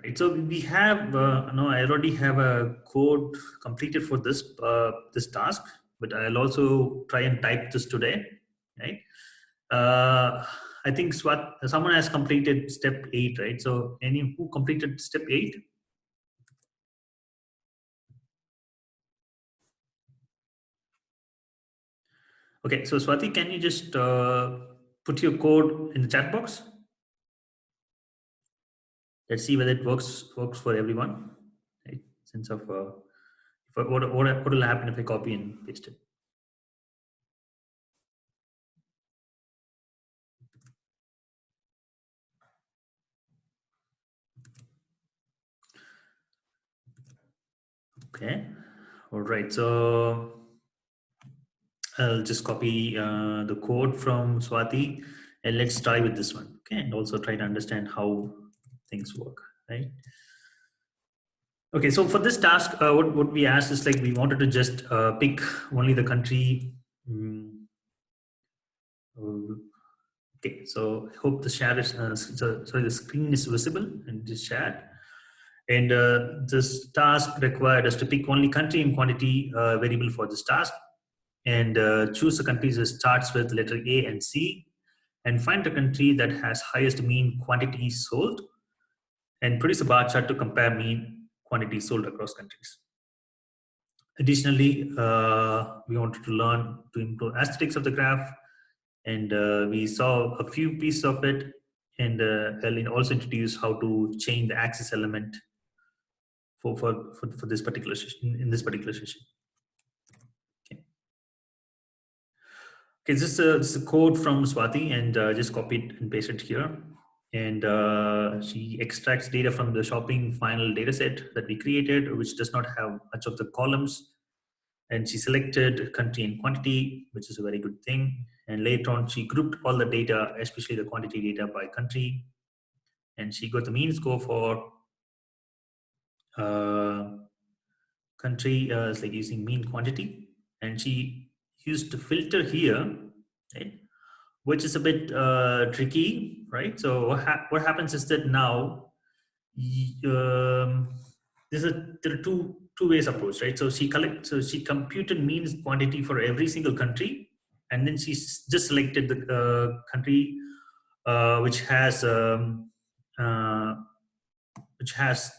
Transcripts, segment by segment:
Right, so we have, I already have a code completed for this task, but I'll also try and type this today, right? I think someone has completed step 8, right? So who completed step 8? Okay, so Swati, can you just put your code in the chat box? Let's see whether it works for everyone. Right? Sense of what will happen if I copy and paste it? Okay, all right. So I'll just copy the code from Swati, and let's try with this one. Okay, and also try to understand how things work. Right. Okay, so for this task, what we asked is like we wanted to just pick only the country. Okay, so I hope the share is sorry, the screen is visible and is shared. And this task required us to pick only country and quantity variable for this task, and choose the countries that starts with letter A and C, and find the country that has highest mean quantity sold, and produce a bar chart to compare mean quantity sold across countries. Additionally, we wanted to learn to improve aesthetics of the graph, and we saw a few pieces of it, and Ellen also introduced how to change the axis element for this particular session, in this particular session. Okay, okay, this is a code from Swati, and just copy it and paste it here. And she extracts data from the shopping final data set that we created, which does not have much of the columns. And she selected country and quantity, which is a very good thing. And later on, she grouped all the data, especially the quantity data, by country. And she got the mean score for country, it's like using mean quantity. And she used to filter here, right? Which is a bit tricky, right? So what happens is that now there are two ways approach, right? So she computed means quantity for every single country, and then she just selected the country which has which has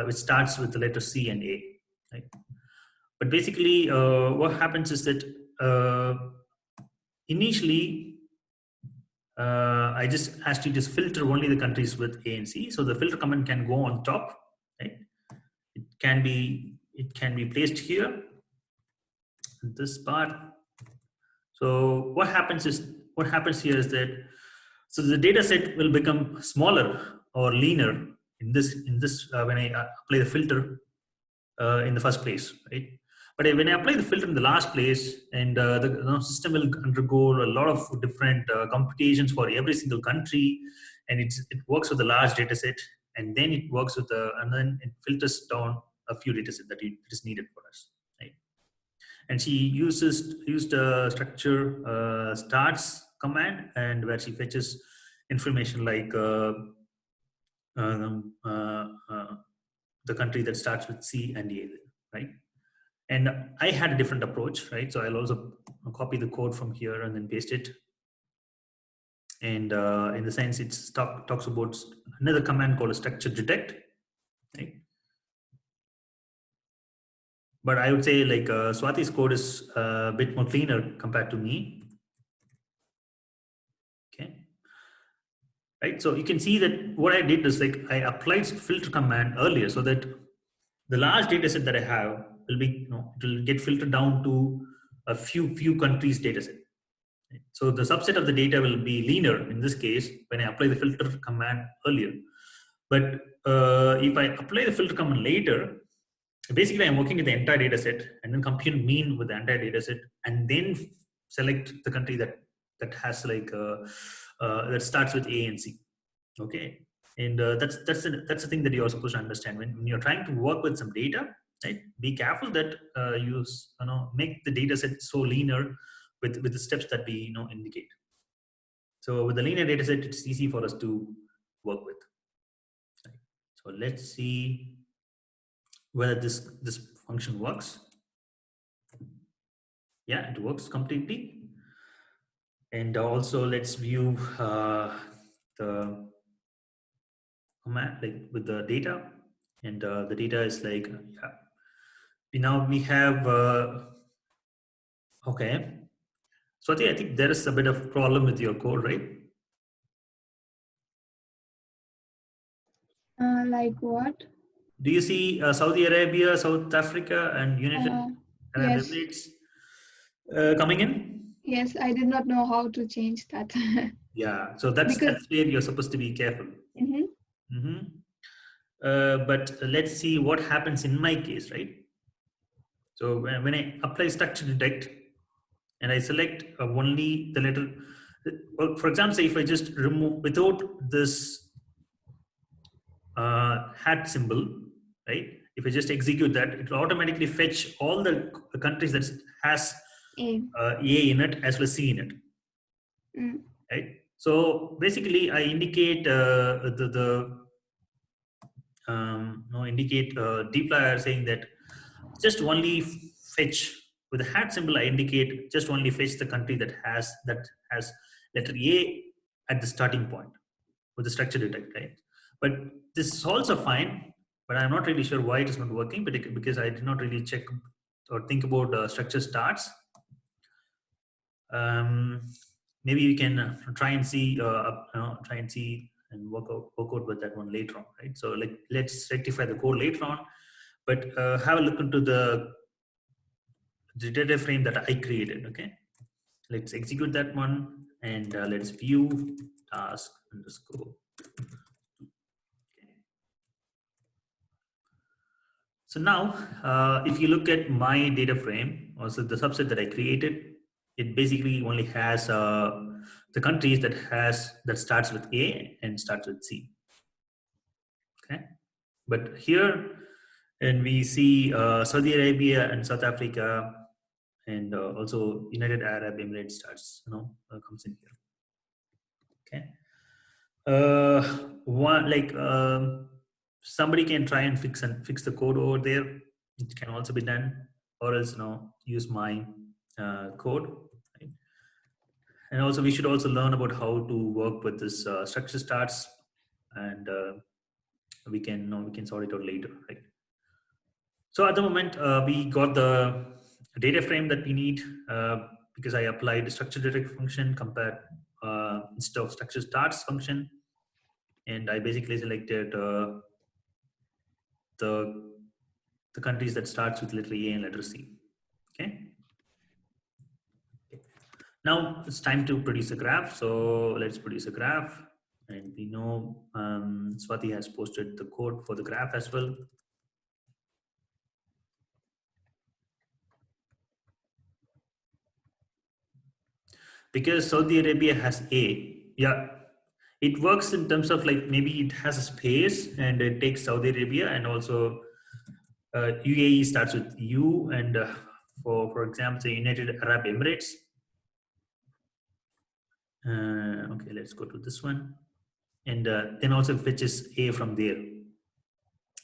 which starts with the letter C and A, right? But basically, what happens is that initially I just asked you to just filter only the countries with A and C. So the filter command can go on top, right? It can be placed here, this part. So what happens here is that so the data set will become smaller or leaner in this when I apply the filter in the first place, right? But when I apply the filter in the last place, and the system will undergo a lot of different computations for every single country, and it works with a large data set, and then it works with and then it filters down a few data set that it is needed for us, right? And she used a structure starts command, and where she fetches information like um, uh, uh, the country that starts with C and A, right? And I had a different approach, right? So I'll also copy the code from here and then paste it. And in the sense, it talks about another command called a structure detect, right? But I would say like Swati's code is a bit more cleaner compared to me. Okay. Right. So you can see that what I did is like I applied filter command earlier so that the large data set that I have will be, it will get filtered down to a few countries data set. So the subset of the data will be leaner in this case when I apply the filter command earlier. But if I apply the filter command later, basically I'm working with the entire data set and then compute mean with the entire data set and then select the country that has like that starts with A and C. Okay, and that's the thing that you're supposed to understand when you're trying to work with some data, right? Be careful that you make the data set so leaner with the steps that we indicate. So with the linear data set, it's easy for us to work with. Right? So let's see whether this function works. Yeah, it works completely. And also let's view the command, like with the data, and the data is like, yeah. Now we have okay. Swati, I think there is a bit of problem with your code, right? Like what? Do you see Saudi Arabia, South Africa, and United Arab Yes. Emirates coming in? Yes, I did not know how to change that. Yeah, so that's Because where you're supposed to be careful. mhm. But let's see what happens in my case, right? So when I apply structure detect and I select only the letter, well, for example, say if I just remove without this hat symbol, right? If I just execute that, it will automatically fetch all the countries that has A. A in it as well as C in it, Mm. right? So basically, I indicate no, indicate dplyr saying that just only fetch with the hat symbol. I indicate just only fetch the country that has letter A at the starting point with the structure detect, right? But this is also fine, but I'm not really sure why it is not working. But because I did not really check or think about structure starts. Um, Maybe we can try and see, try and see and work out with that one later on, right? So like let's rectify the code later on, but have a look into the data frame that I created. Okay, let's execute that one and let's view task underscore. So now, if you look at my data frame, also the subset that I created, it basically only has the countries that starts with A and starts with C. Okay, but here, and we see Saudi Arabia and South Africa, and also United Arab Emirates starts, comes in here. Okay. One like somebody can try and fix the code over there. It can also be done, or else use my code. Right? And also we should also learn about how to work with this structure starts, and we can sort it out later, right? So at the moment we got the data frame that we need because I applied the structure detect function compared instead of structure starts function, and I basically selected the the countries that starts with letter A and letter C. Okay. Now it's time to produce a graph. So let's produce a graph, and we know Swati has posted the code for the graph as well. Because Saudi Arabia has A, yeah, it works in terms of like maybe it has a space and it takes Saudi Arabia, and also UAE starts with U, and for example, the United Arab Emirates. Okay, let's go to this one, and then also fetches A from there,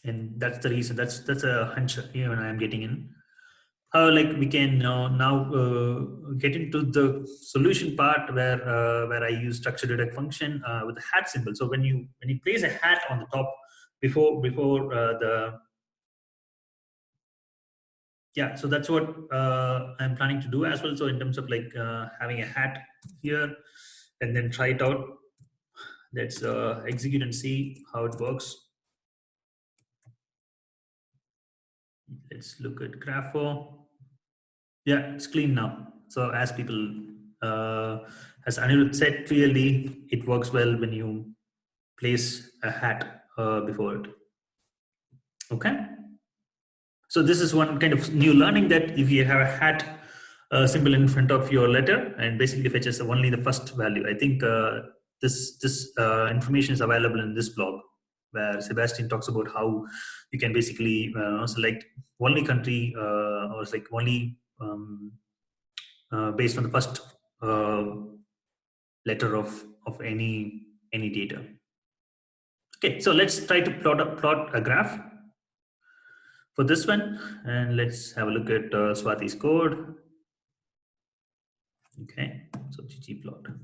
and that's the reason. That's a hunch even I'm getting in. How like we can now get into the solution part where I use structure detect function with the hat symbol. So when you place a hat on the top before the yeah, so that's what I'm planning to do as well. So in terms of like having a hat here and then try it out. Let's execute and see how it works. Let's look at Grapho. Yeah, it's clean now. So as people, as Anirudh said clearly, it works well when you place a hat before it. Okay. So this is one kind of new learning, that if you have a hat symbol in front of your letter and basically fetches only the first value. I think this information is available in this blog where Sebastian talks about how you can basically select only country or like only based on the first letter of any data. Okay, so let's try to plot a graph for this one, and let's have a look at Swati's code. Okay, so ggplot.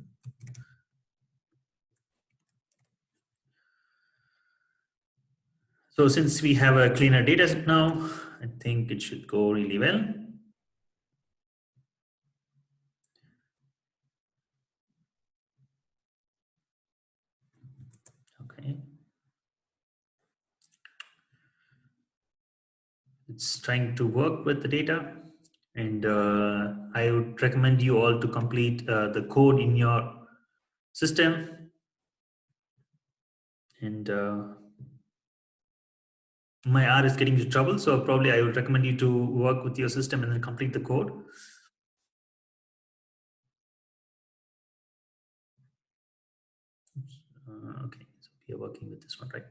So since we have a cleaner data set now, I think it should go really well. Okay. It's trying to work with the data. And I would recommend you all to complete the code in your system. And my R is getting into trouble, so probably I would recommend you to work with your system and then complete the code. Okay, so we are working with this one, right?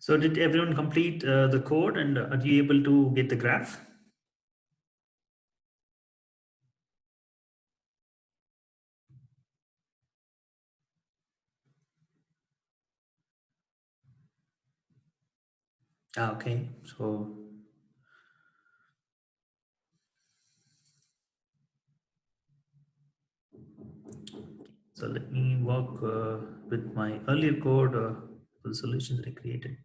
So did everyone complete the code, and are you able to get the graph? Okay, so let me work with my earlier code for the solution that I created.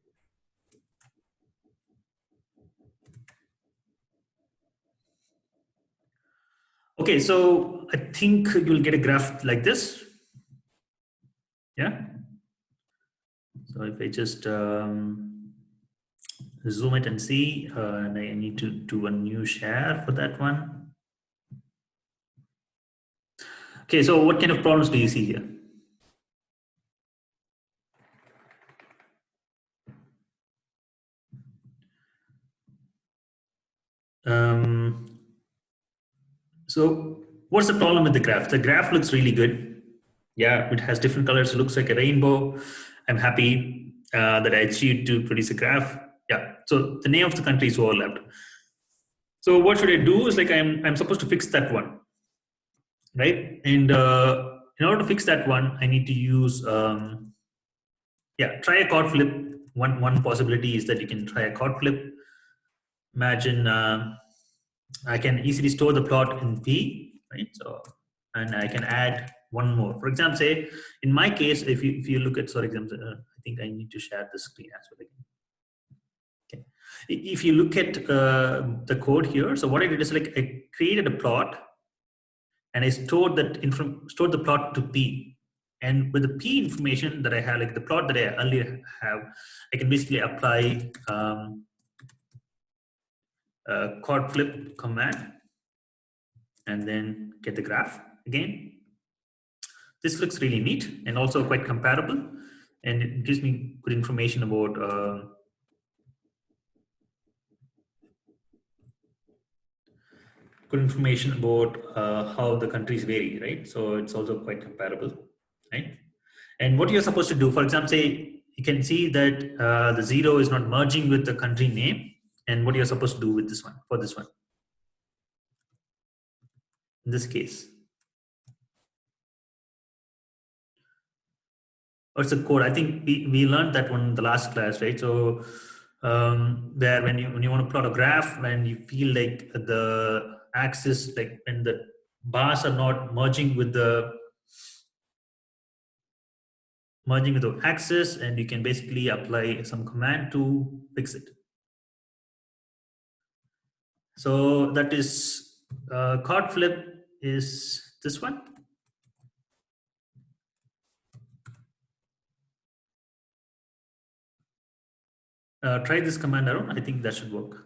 Okay, so I think you'll get a graph like this. Yeah. So if I just zoom it and see, and I need to do a new share for that one. Okay, so what kind of problems do you see here? So what's the problem with the graph? The graph looks really good. Yeah, it has different colors. It looks like a rainbow. I'm happy that I achieved to produce a graph. Yeah. So the name of the country is overlapped. So what should I do? Is like I'm supposed to fix that one, right? And in order to fix that one, I need to use try a chord flip. One possibility is that you can try a chord flip. Imagine I can easily store the plot in P, right? So, and I can add one more. For example, say in my case, if you look at, for example, I think I need to share the screen as well again. Okay. If you look at the code here, so what I did is like I created a plot and I stored stored the plot to P. And with the P information that I have, like the plot that I earlier have, I can basically apply a chord flip command and then get the graph again. This looks really neat and also quite comparable, and it gives me good information about how the countries vary, right? So it's also quite comparable, right? And what you're supposed to do, for example, say you can see that the zero is not merging with the country name, and what you're supposed to do with this one, for this one, in this case. or it's a code. I think we learned that one in the last class, right? So there, when you want to plot a graph, when you feel like the axis, like when the bars are not merging with the axis, and you can basically apply some command to fix it. So that is chord flip is this one. Try this command around. I think that should work.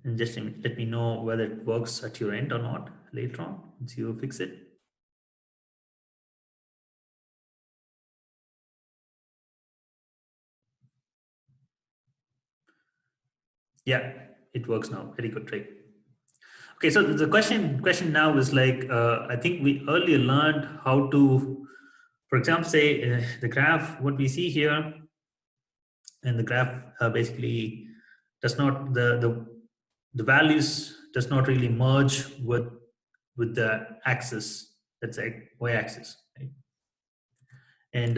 And just let me know whether it works at your end or not later on once you fix it. Yeah, it works now. Very good, right? Okay, so the question now is like, I think we earlier learned how to, for example, say the graph, what we see here, and the graph basically does not the values does not really merge with the axis. That's a y-axis, right? And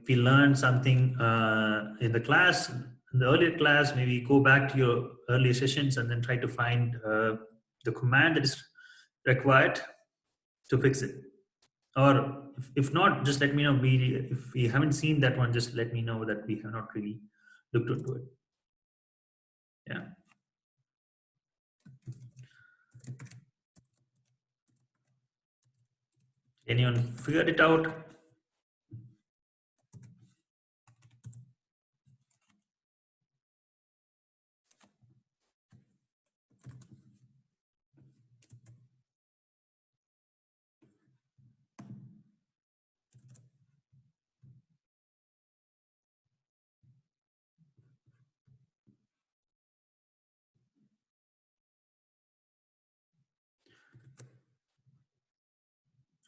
we learned something in the class, in the earlier class. Maybe go back to your earlier sessions and then try to find the command that is required to fix it. Or if not, just let me know. If we haven't seen that one, just let me know that we have not really looked into it. Yeah. Anyone figured it out?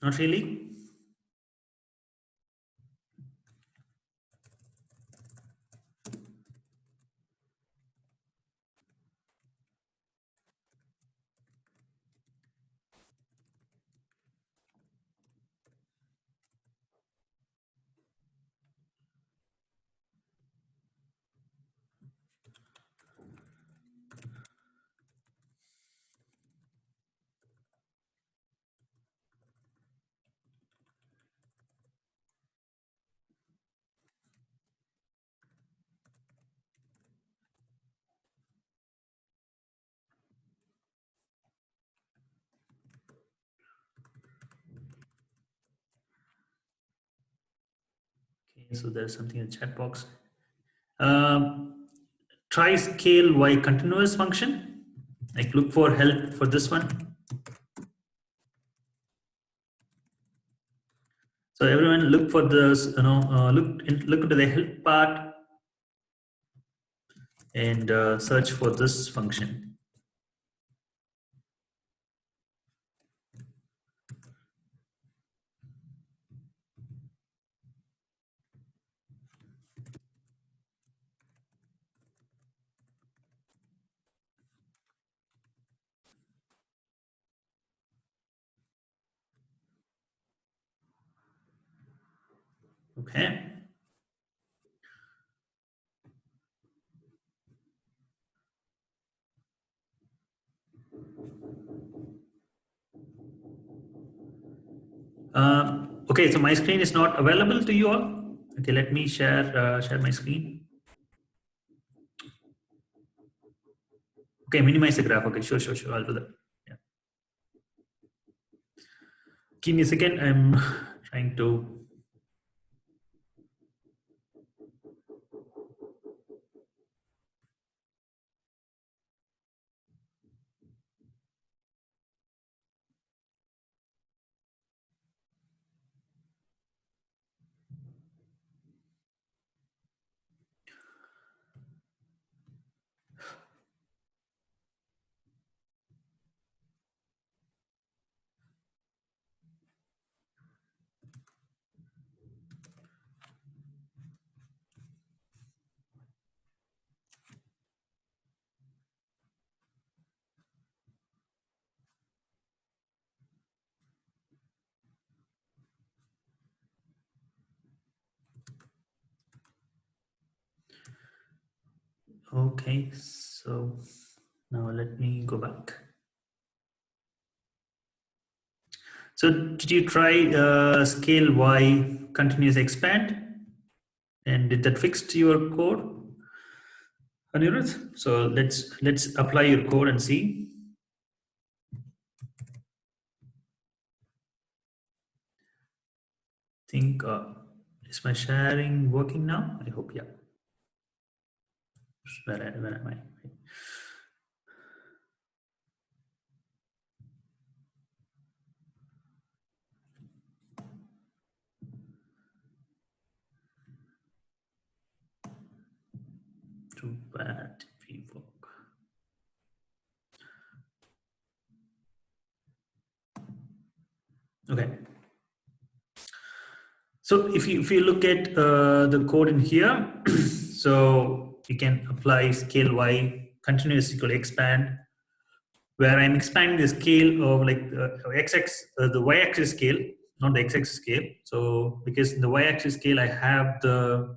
Not really. Okay, so there's something in the chat box. Try scale y continuous function. Like look for help for this one. So everyone look for this, look into the help part and search for this function. Okay. Okay, so my screen is not available to you all. Okay, let me share my screen. Okay, minimize the graph. Okay, sure. I'll do that. Yeah. Give me a second. I'm trying to. Okay, so now let me go back. So did you try scale Y continuous expand? And did that fix your code, Anirudh? So let's apply your code and see. Think is my sharing working now? I hope, yeah. Where am I? Too bad we work. Okay. So if you look at the code in here, so you can apply scale Y continuous equal expand, where I'm expanding the scale of like the y-axis scale, not the x-axis scale. So because in the y-axis scale I have the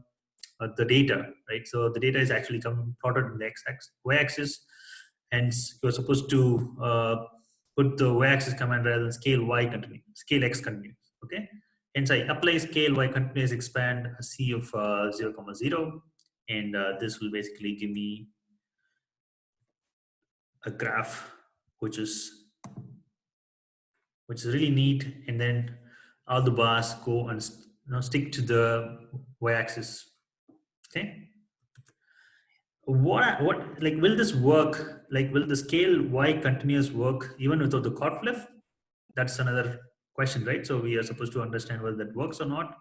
data, right? So the data is actually plotted in the x-axis, y-axis. Hence, you're supposed to put the y-axis command rather than scale y continuous, scale x continuous. Okay. Hence, I apply scale y continuous expand a c of 0, 0, and this will basically give me a graph which is really neat, and then all the bars go and stick to the y-axis. Okay. What like will this work? Like will the scale y continuous work even without the chord flip? That's another question, right? So we are supposed to understand whether that works or not.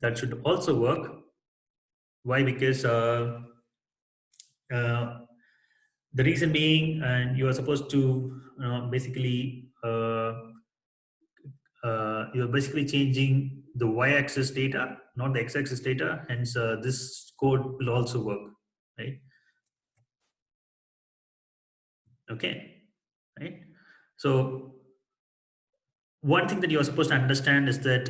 That should also work. Why? Because uh, the reason being, and you are supposed to basically you're basically changing the y-axis data, not the x-axis data. Hence, this code will also work, right? Okay, right. So one thing that you're supposed to understand is that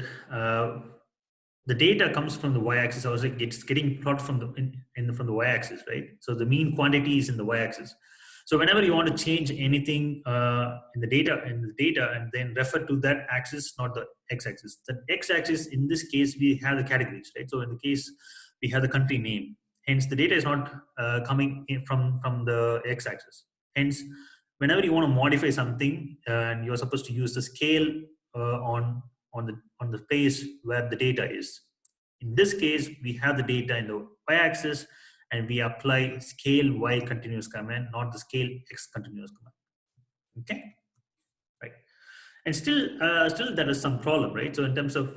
the data comes from the y-axis. Also, it's getting plotted from from the y-axis, right? So the mean quantity is in the y-axis. So whenever you want to change anything in the data, and then refer to that axis, not the x-axis. The x-axis in this case we have the categories, right? So in the case we have the country name. Hence, the data is not coming in from the x-axis. Hence, whenever you want to modify something, and you're supposed to use the scale on the place where the data is. In this case, we have the data in the y-axis, and we apply scale y continuous command, not the scale x continuous command. Okay, right. And still there is some problem, right? So in terms of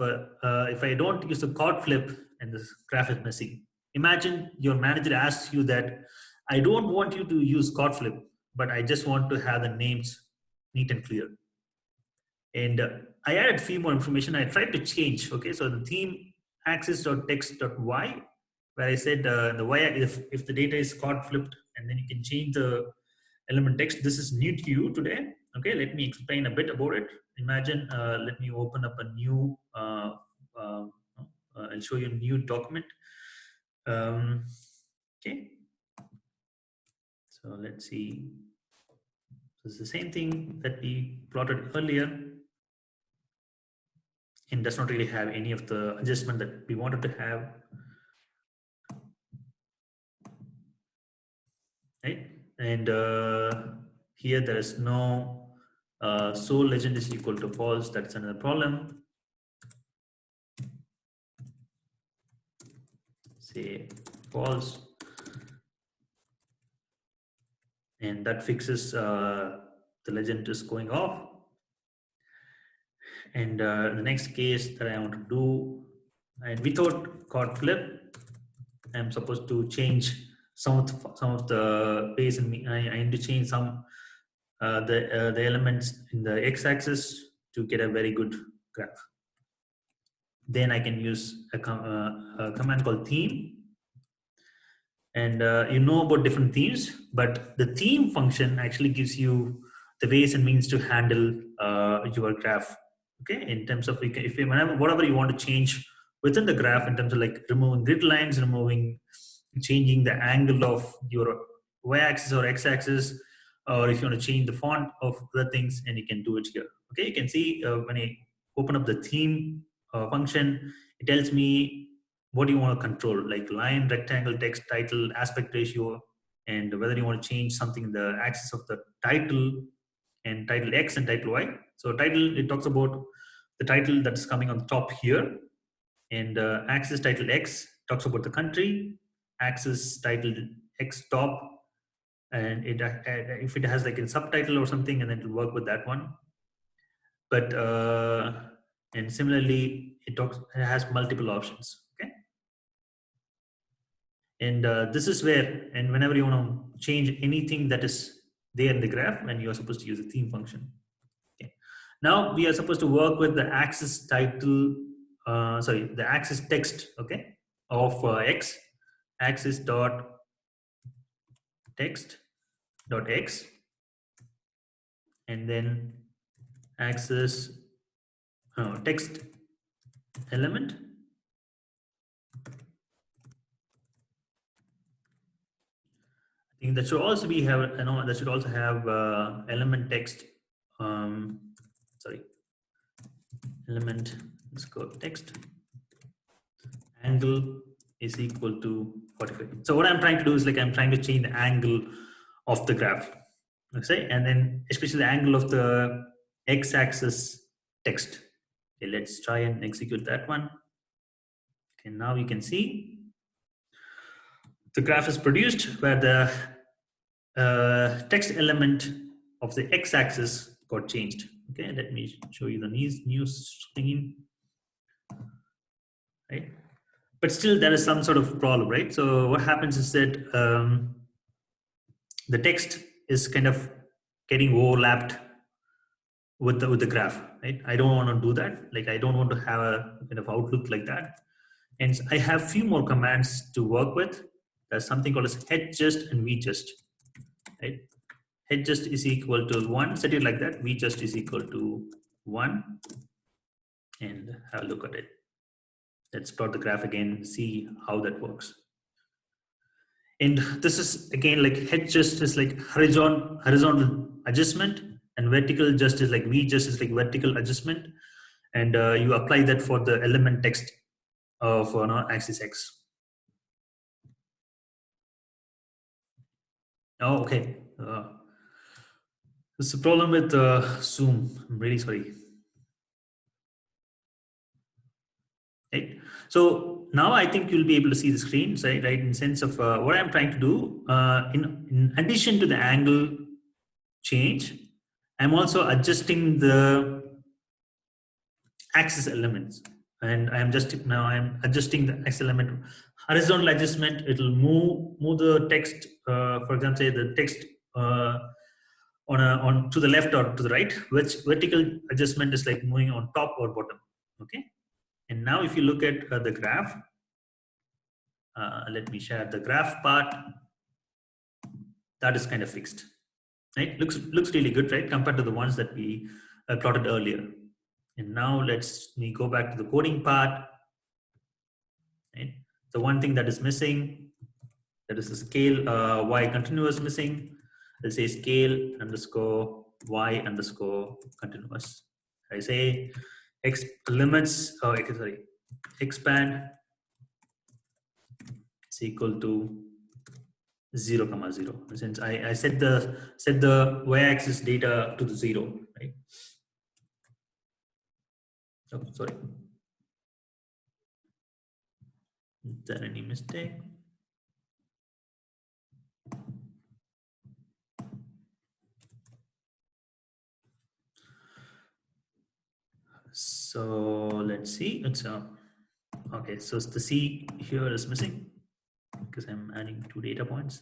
if I don't use the chord flip and this graph is messy, imagine your manager asks you that I don't want you to use chord flip, but I just want to have the names neat and clear. And I added a few more information. I tried to change. Okay, so the theme axis.text.y, where I said the y, if the data is chord flipped, and then you can change the element text. This is new to you today. Okay, let me explain a bit about it. Imagine, let me open up a new. I'll show you a new document. Okay, so let's see. So it's the same thing that we plotted earlier, and does not really have any of the adjustment that we wanted to have, right? And here there is no so legend is equal to false. That's another problem. Say false, and that fixes the legend is going off. And the next case that I want to do, and without chord flip, I'm supposed to change some of the base, and I need to change some the elements in the x-axis to get a very good graph. Then I can use a command called theme, and you know about different themes, but the theme function actually gives you the ways and means to handle your graph. Okay, in terms of whatever you want to change within the graph, in terms of like removing grid lines, removing changing the angle of your y-axis or x-axis, or if you want to change the font of other things, and you can do it here. Okay, you can see when I open up the theme function, it tells me what you want to control, like line, rectangle, text, title, aspect ratio, and whether you want to change something in the axis of the title, and title X and title Y. So title, it talks about the title that's coming on top here, and axis title X talks about the country, axis title X top, and it if it has like a subtitle or something, and then it'll work with that one. But and similarly, it has multiple options. Okay, and this is where, and whenever you want to change anything that is there in the graph, and you are supposed to use the theme function. Okay. Now we are supposed to work with the axis title, the axis text, okay, of X, axis dot text dot X, and then axis text element. I think that should also be have, that should also have element text, sorry, element, let's go text angle is equal to 45. So what I'm trying to do is like I'm trying to change the angle of the graph, okay, and then especially the angle of the x-axis text. Okay, let's try and execute that one. Okay, now you can see the graph is produced where the text element of the x-axis got changed. Okay, let me show you the new screen, right? But still there is some sort of problem, right? So what happens is that the text is kind of getting overlapped with the graph, right? I don't want to do that. Like I don't want to have a kind of outlook like that. And I have few more commands to work with. There's something called as head just and v just, right? Head just is equal to 1, set it like that. V just is equal to 1, and have a look at it. Let's plot the graph again, see how that works. And this is again like head just is like horizontal adjustment, and vertical just is like V just is like vertical adjustment, and you apply that for the element text of axis X. Oh, okay. There's a problem with Zoom. I'm really sorry. Right. So now I think you'll be able to see the screen, right? In sense of what I'm trying to do. In addition to the angle change, I'm also adjusting the axis elements, and I'm adjusting the axis element. Horizontal adjustment, it'll move the text. For example, say the text on to the left or to the right. Which vertical adjustment is like moving on top or bottom. Okay. And now if you look at the graph, let me share the graph part. That is kind of fixed, right? Looks really good, right? Compared to the ones that we plotted earlier. And now let's me go back to the coding part. Right? The one thing that is missing, that is the scale y continuous missing. I'll say scale underscore y underscore continuous. I say x limits, sorry, expand is equal to 0, 0. Since I set the y-axis data to the 0, right? Oh, sorry. Is there any mistake? So let's see. It's okay. So the C here is missing because I'm adding 2 data points.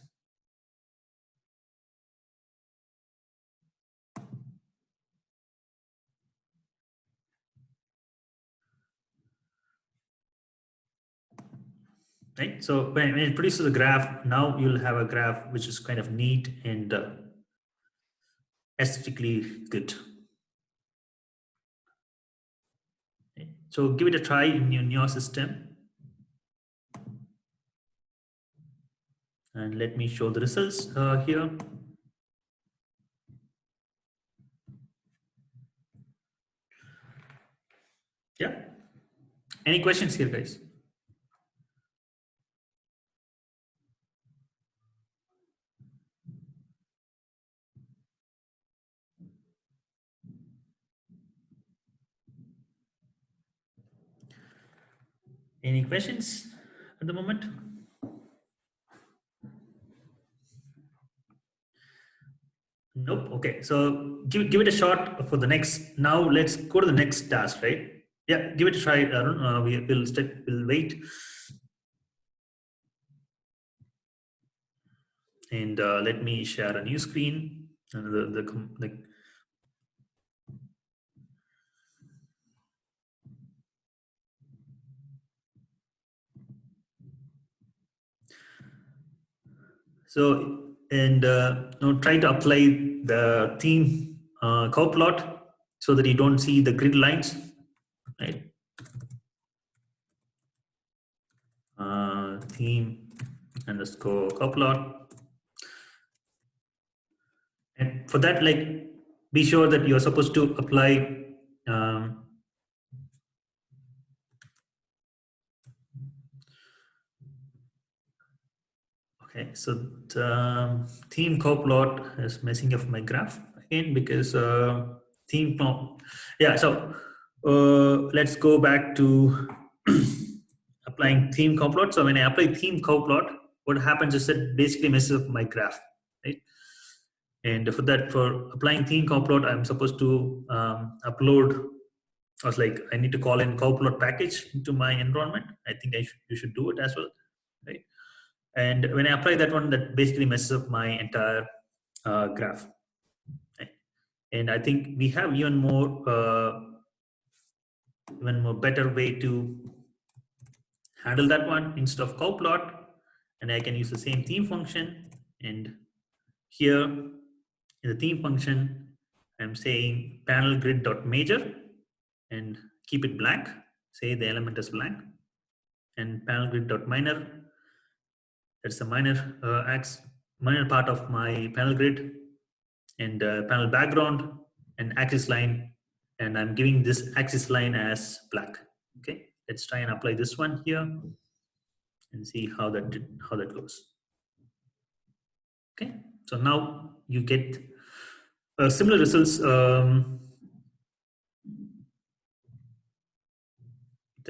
Right. So when it produces a graph, now you'll have a graph which is kind of neat and aesthetically good. Right? So give it a try in your system. And let me show the results here. Yeah. Any questions here, guys? Any questions at the moment? Nope. Okay. So give it a shot for the next. Now let's go to the next task, right? Yeah, give it a try, Arun. We'll wait, and let me share a new screen. And so and now try to apply the theme cow plot so that you don't see the grid lines, right? Theme underscore cow plot, and for that, like, be sure that you're supposed to apply. Um, Okay, so the theme coplot is messing up my graph again because theme plot. Yeah, so let's go back to applying theme coplot. So when I apply theme coplot, what happens is it basically messes up my graph, right? And for that, for applying theme coplot, I'm supposed to upload. I was like, I need to call in coplot package into my environment. I think you should do it as well, right? And when I apply that one, that basically messes up my entire graph. Right? And I think we have even more better way to handle that one instead of cowplot. And I can use the same theme function. And here in the theme function, I'm saying panel grid dot major and keep it blank. Say the element is blank. And panel grid dot minor, that's the minor part of my panel grid, and panel background and axis line, and I'm giving this axis line as black. Okay, let's try and apply this one here and see how that goes. Okay, so now you get similar results that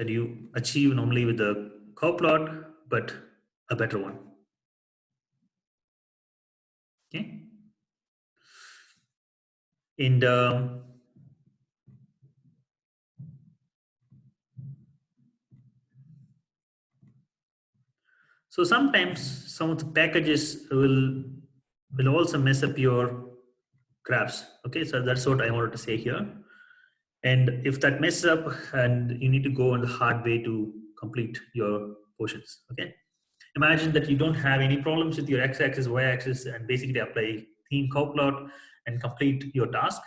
you achieve normally with the curve plot, but a better one. Okay, and so sometimes some of the packages will also mess up your graphs. Okay, so that's what I wanted to say here. And if that messes up, and you need to go on the hard way to complete your portions. Okay, imagine that you don't have any problems with your x-axis, y-axis, and basically apply theme cowplot and complete your task.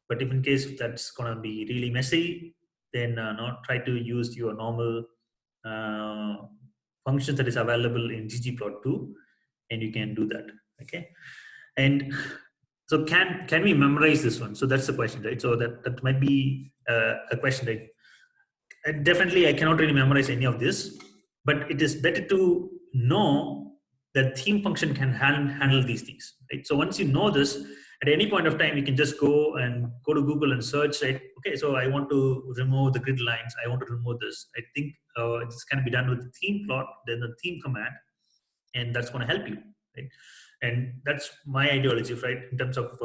But if in case that's going to be really messy, then not try to use your normal uh, functions that is available in ggplot2, and you can do that. Okay, and so can we memorize this one? So that's the question, right? So that might be a question, right? Definitely I cannot really memorize any of this, but it is better to know that theme function can handle these things, right? So once you know this, at any point of time you can just go to Google and search, right? Okay, so I want to remove the grid lines, I want to remove this. I think this can be done with the theme plot, then the theme command, and that's going to help you, right? And that's my ideology, right, in terms of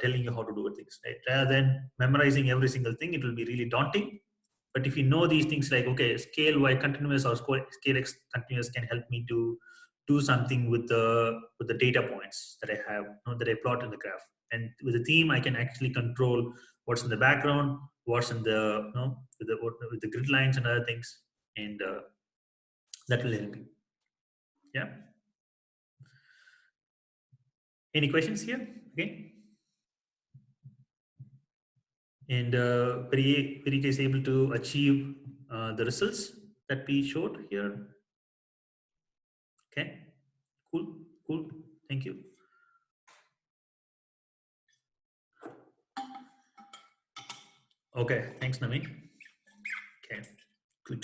telling you how to do things, right? Rather than memorizing every single thing, it will be really daunting. But if you know these things, like, okay, scale y continuous or scale x continuous can help me to do something with the data points that I have, that I plot in the graph. And with the theme, I can actually control what's in the background, what's in the with the grid lines and other things, and that will help you. Yeah. Any questions here? Okay. And Parika is able to achieve the results that we showed here. Okay, cool. Cool. Thank you. Okay. Thanks, Naveen. Okay. Good.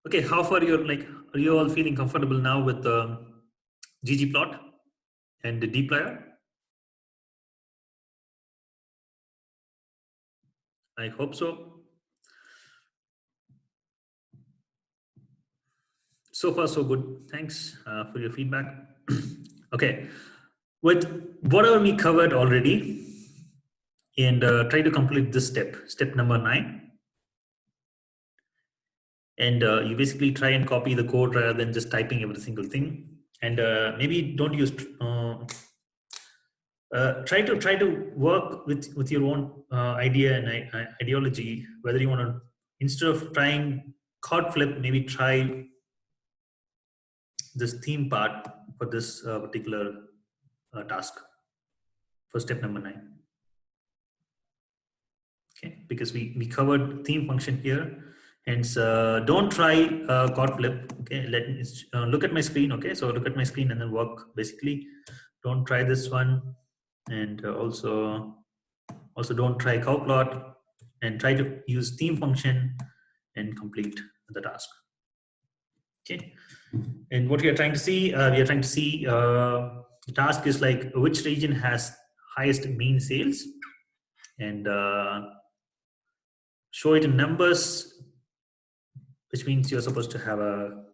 Okay. How far you're like? Are you all feeling comfortable now with ggplot and the dplyr? I hope so. So far, so good. Thanks for your feedback. Okay. With whatever we covered already, and try to complete this step number 9. And you basically try and copy the code rather than just typing every single thing. And maybe don't use try to work with your own idea and ideology. Whether you want to, instead of trying chord flip, maybe try this theme part for this particular task for step number 9. Okay, because we covered theme function here. Hence, don't try chord flip. Okay, let me look at my screen. Okay, so look at my screen and then work. Basically, don't try this one, and also don't try cow plot, and try to use theme function and complete the task. Okay, and what we are trying to see, the task is like which region has highest mean sales, and show it in numbers, which means you're supposed to have a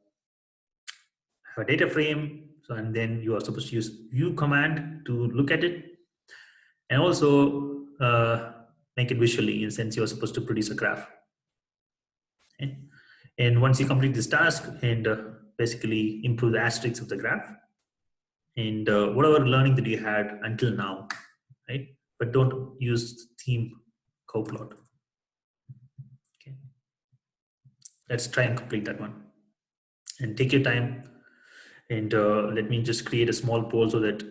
data frame. So, and then you are supposed to use view command to look at it, and also make it visually, in the sense you're supposed to produce a graph. Okay? And once you complete this task and basically improve the asterisks of the graph, and whatever learning that you had until now, right? But don't use theme cowplot. Okay, let's try and complete that one, and take your time. And let me just create a small poll so that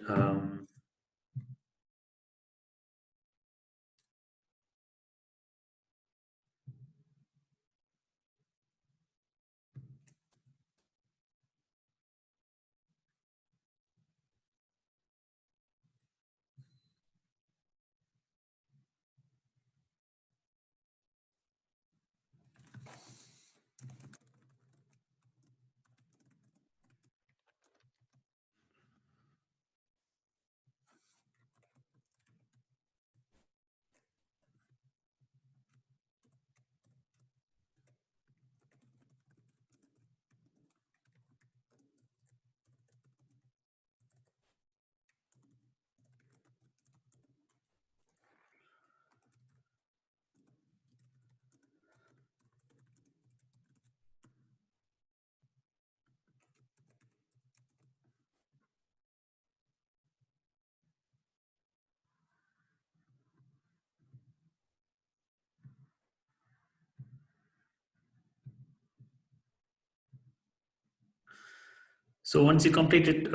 so once you complete it,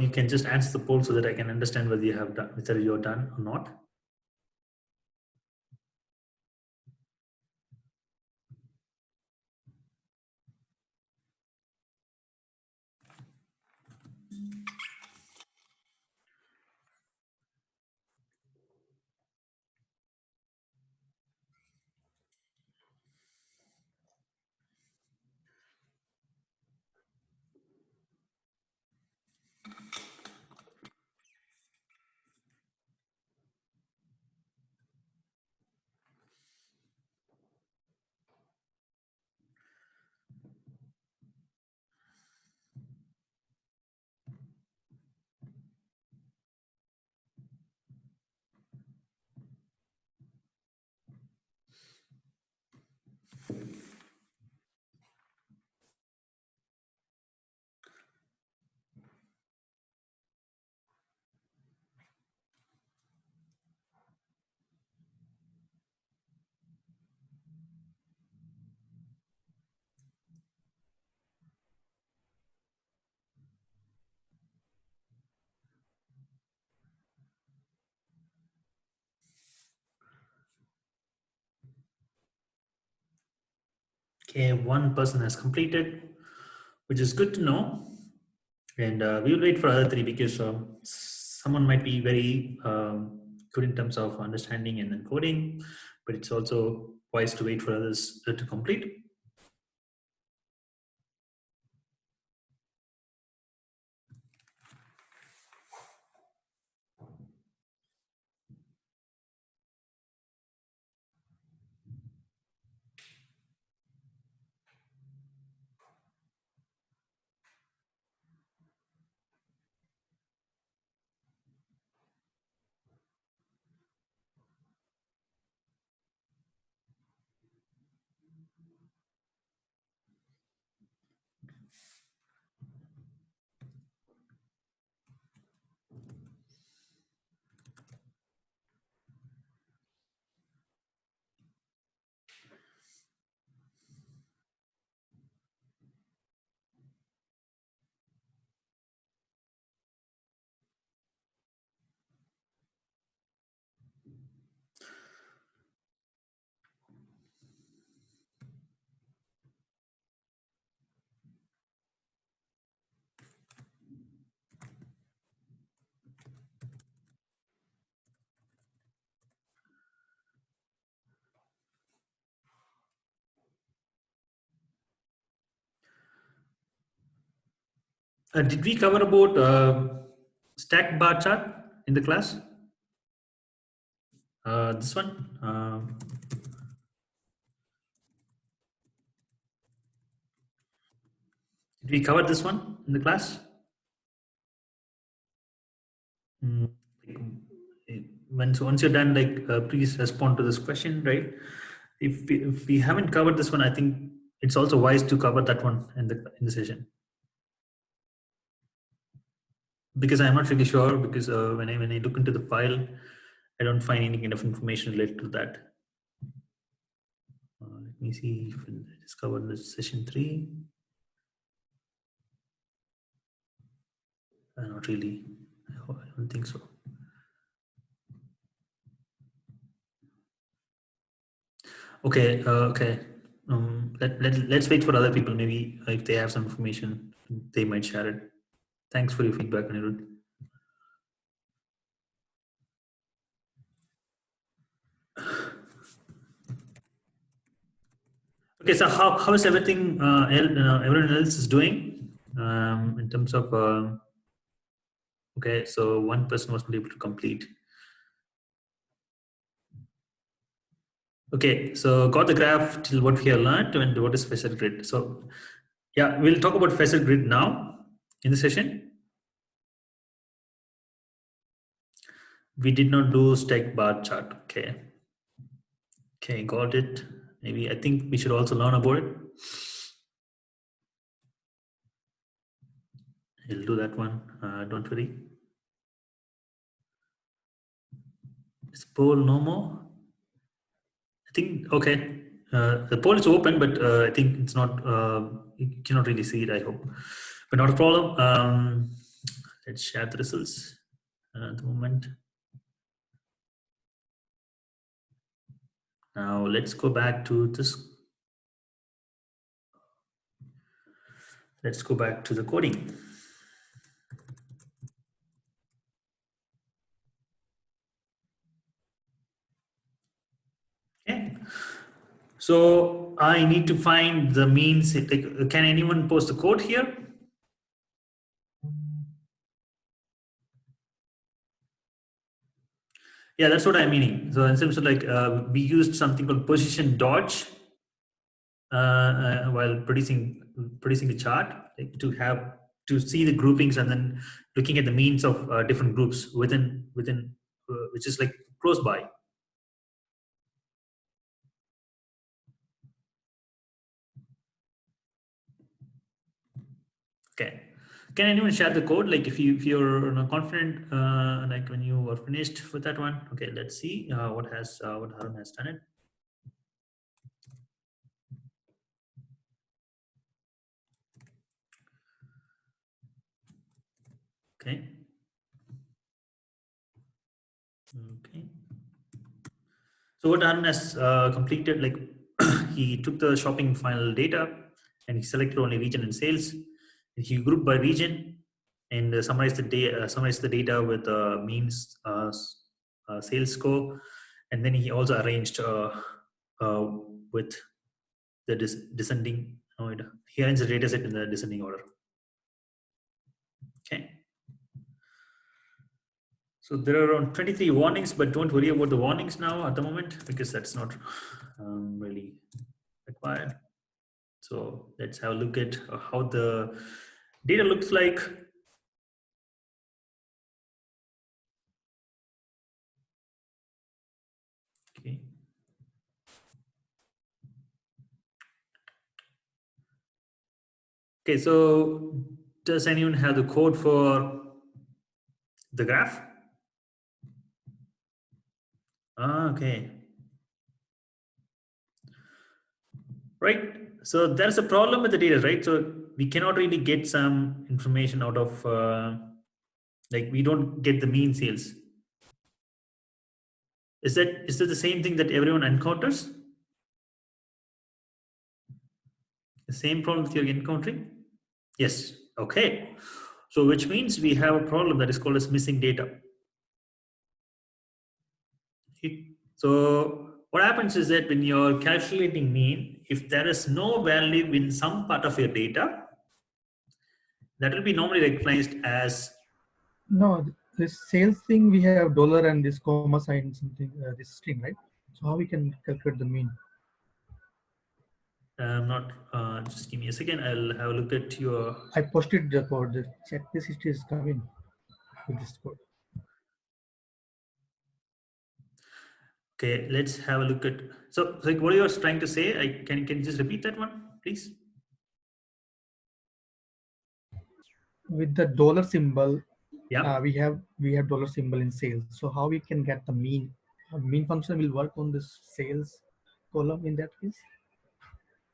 you can just answer the poll so that I can understand whether you have done, whether you're done or not. Okay, one person has completed, which is good to know. And we will wait for other three because someone might be very good in terms of understanding and then coding, but it's also wise to wait for others to complete. Did we cover about stack bar chart in the class? This one. Did we cover this one in the class? Mm, like, once you're done, like please respond to this question, right? If we haven't covered this one, I think it's also wise to cover that one in the session, because I'm not really sure, because when I look into the file, I don't find any kind of information related to that. Let me see if it is covered in the session 3. Not really. I don't think so. Okay. Okay. Let's wait for other people. Maybe if they have some information, they might share it. Thanks for your feedback, Anirudh. Okay, so how is everything everyone else is doing in terms of okay, so one person was not able to complete. Okay, so got the graph till what we have learned and what is facet grid. So yeah, we'll talk about facet grid now in the session. We did not do stack bar chart. Okay. Okay, got it. Maybe I think we should also learn about it. I'll do that one. Don't worry. Is poll no more? I think okay. The poll is open, but I think it's not. You cannot really see it. I hope, but not a problem. Let's share the results at the moment. Now let's go back to this. Let's go back to the coding. Okay. So I need to find the means. Like, can anyone post the code here? Yeah, that's what I'm meaning. So in terms of like we used something called position dodge while producing the chart, like to see the groupings and then looking at the means of different groups within which is like close by. Okay. Can anyone share the code? Like if you're confident, like when you are finished with that one. Okay, let's see what Harun has done it. Okay. Okay. So what Harun has completed, like he took the shopping final data and he selected only region and sales. And he grouped by region and summarize the data with means, sales score, and then he also arranged with the descending. He arranged the data set in the descending order. Okay. So there are around 23 warnings, but don't worry about the warnings now at the moment because that's not really required. So let's have a look at how the data looks like. Okay. Okay, so does anyone have the code for the graph? Okay. Right. So there's a problem with the data, right? So we cannot really get some information out of, like we don't get the mean sales. Is that the same thing that everyone encounters? The same problem that you're encountering? Yes. Okay. So which means we have a problem that is called as missing data. So what happens is that when you're calculating mean, if there is no value in some part of your data, that will be normally recognized as. No, this sales thing we have dollar and this comma sign something this string, right? So how we can calculate the mean? Not just give me a second. I'll have a look at your. I posted the code. The check this history is coming with this code. Okay, let's have a look at. So like, what are you trying to say? Can you just repeat that one, please? With the dollar symbol, Yeah. we have dollar symbol in sales. So how we can get the mean? Mean function will work on this sales column in that case.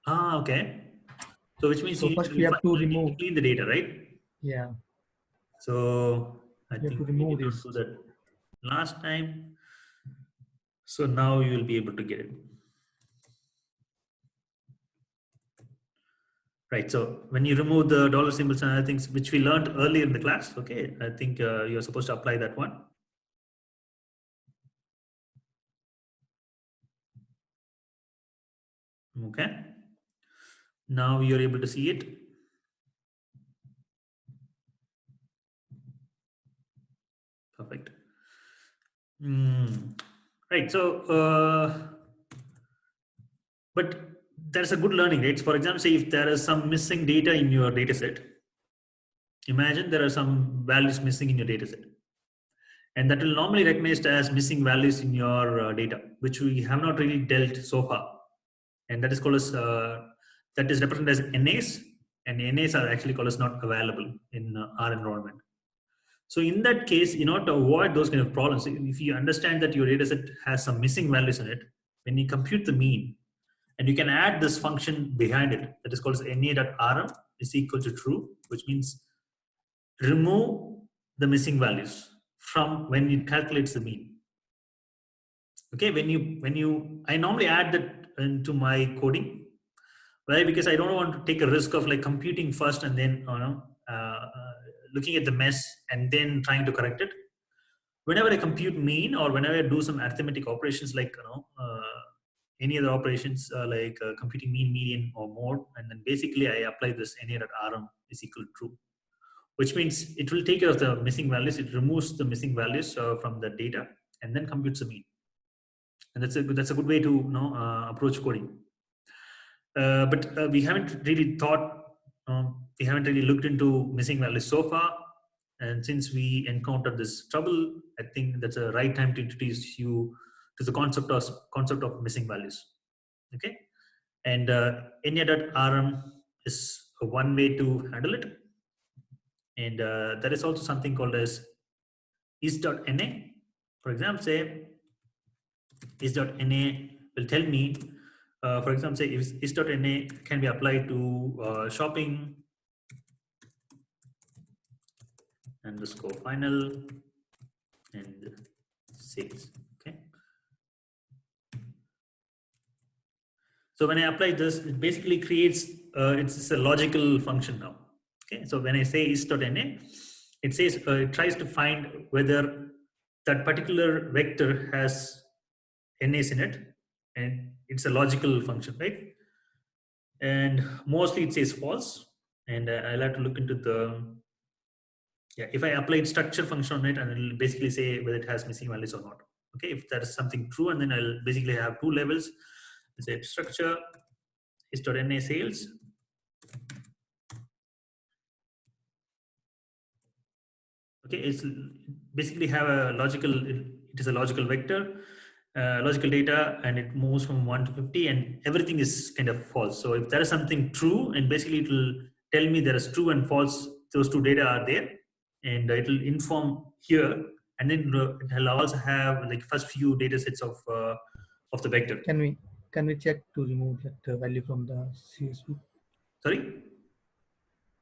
Okay. So which means So you first we have to need to remove. clean the data, right? Yeah. So I We have to think we remove did not this. do that last time. So now you will be able to get it. Right. So when you remove the dollar symbols and other things, which we learned earlier in the class, okay, I think you're supposed to apply that one. Okay. Now you're able to see it. Perfect. Right. So, but there's a good learning, right? For example, say if there is some missing data in your data set, imagine there are some values missing in your data set. And that will normally recognized as missing values in your data, which we have not really dealt so far. And that is called as, that is represented as NAs, and NAs are actually called as not available in our environment. So in that case, in order to avoid those kind of problems, if you understand that your data set has some missing values in it, when you compute the mean, and you can add this function behind it that is called as na.rm is equal to true, which means remove the missing values from when it calculates the mean. Okay, I normally add that into my coding. Why? Because I don't want to take a risk of like computing first and then looking at the mess and then trying to correct it. Whenever I compute mean or whenever I do some arithmetic operations like any other operations like computing mean, median, or mode, and then basically I apply this na.rm is equal to true, which means it will take care of the missing values. It removes the missing values from the data and then computes the mean. And that's a good way to approach coding. But we haven't really we haven't really looked into missing values so far. And since we encountered this trouble, I think that's the right time to introduce you to the concept of missing values. Okay, and enya.rm is one way to handle it, and there is also something called as is.na. For example, say is.na will tell me, for example, say if is.na can be applied to shopping underscore final and sales. Okay. So when I apply this, it basically creates it's a logical function now. Okay. So when I say is.na, it says it tries to find whether that particular vector has NAs in it, and it's a logical function, right? And mostly it says false, and I'll have to look into the, yeah, if I applied structure function on it, and it'll basically say whether it has missing values or not. Okay, if that is something true, and then I'll basically have two levels. Say structure is.na sales. Okay, it's basically have a logical, it is a logical vector, logical data, and it moves from 1 to 50, and everything is kind of false. So if there is something true, and basically it will tell me there is true and false, those two data are there, and it will inform here, and then it will also have like first few data sets of the vector. Can we check to remove that value from the CSV? Sorry?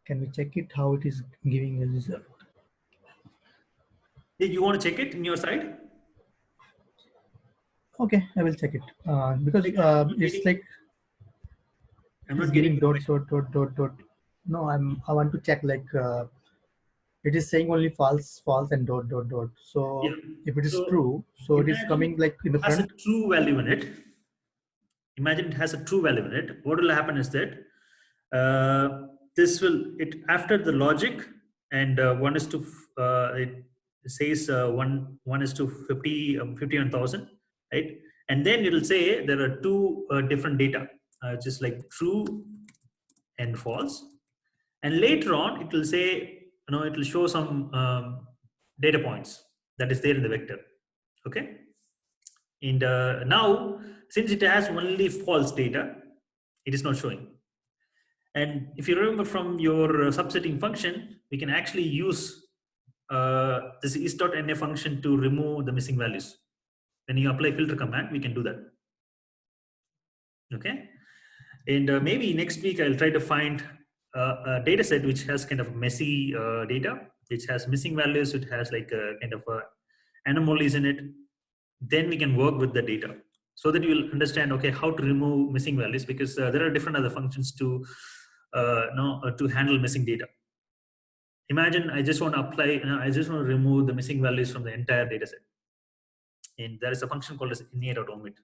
Can we check it how it is giving a result? Yeah, you want to check it in your side? Okay, I will check it because Like, it's like I'm it's not giving getting dot. No, I want to check like it is saying only false, false, and dot. So Yeah. if it is So true, so it is imagine coming like in the it has a front. true value in it. Imagine it has a true value in it. What will happen is that this will, it after the logic, and one is to it says one is to 50 51,000, right? And then it will say there are two different data, just like true and false. And later on, it will say, it will show some data points that is there in the vector. Okay. And now, since it has only false data, it is not showing. And if you remember from your subsetting function, we can actually use this is.na function to remove the missing values. When you apply filter command, we can do that. Okay. And maybe next week I'll try to find a data set which has kind of messy data, which has missing values, it has like a kind of anomalies in it. Then we can work with the data so that you'll understand, okay, how to remove missing values, because there are different other functions to to handle missing data. Imagine I just want to apply, I just want to remove the missing values from the entire data set. And there is a function called as init.omit.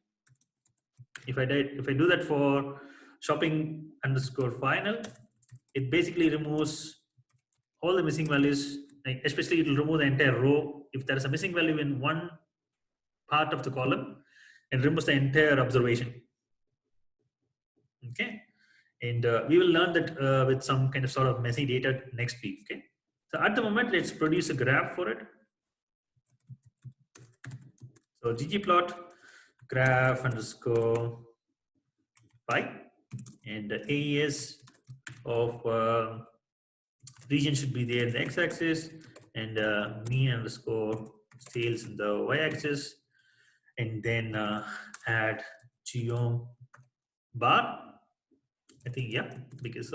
If I do that for shopping underscore final, it basically removes all the missing values. Like especially, it will remove the entire row. If there is a missing value in one part of the column, it removes the entire observation. Okay, and we will learn that with some kind of sort of messy data next week. Okay, so at the moment, let's produce a graph for it. So ggplot graph underscore py, and the AES of region should be there in the x-axis, and mean underscore sales in the y-axis, and then add geom bar. I think, yeah, because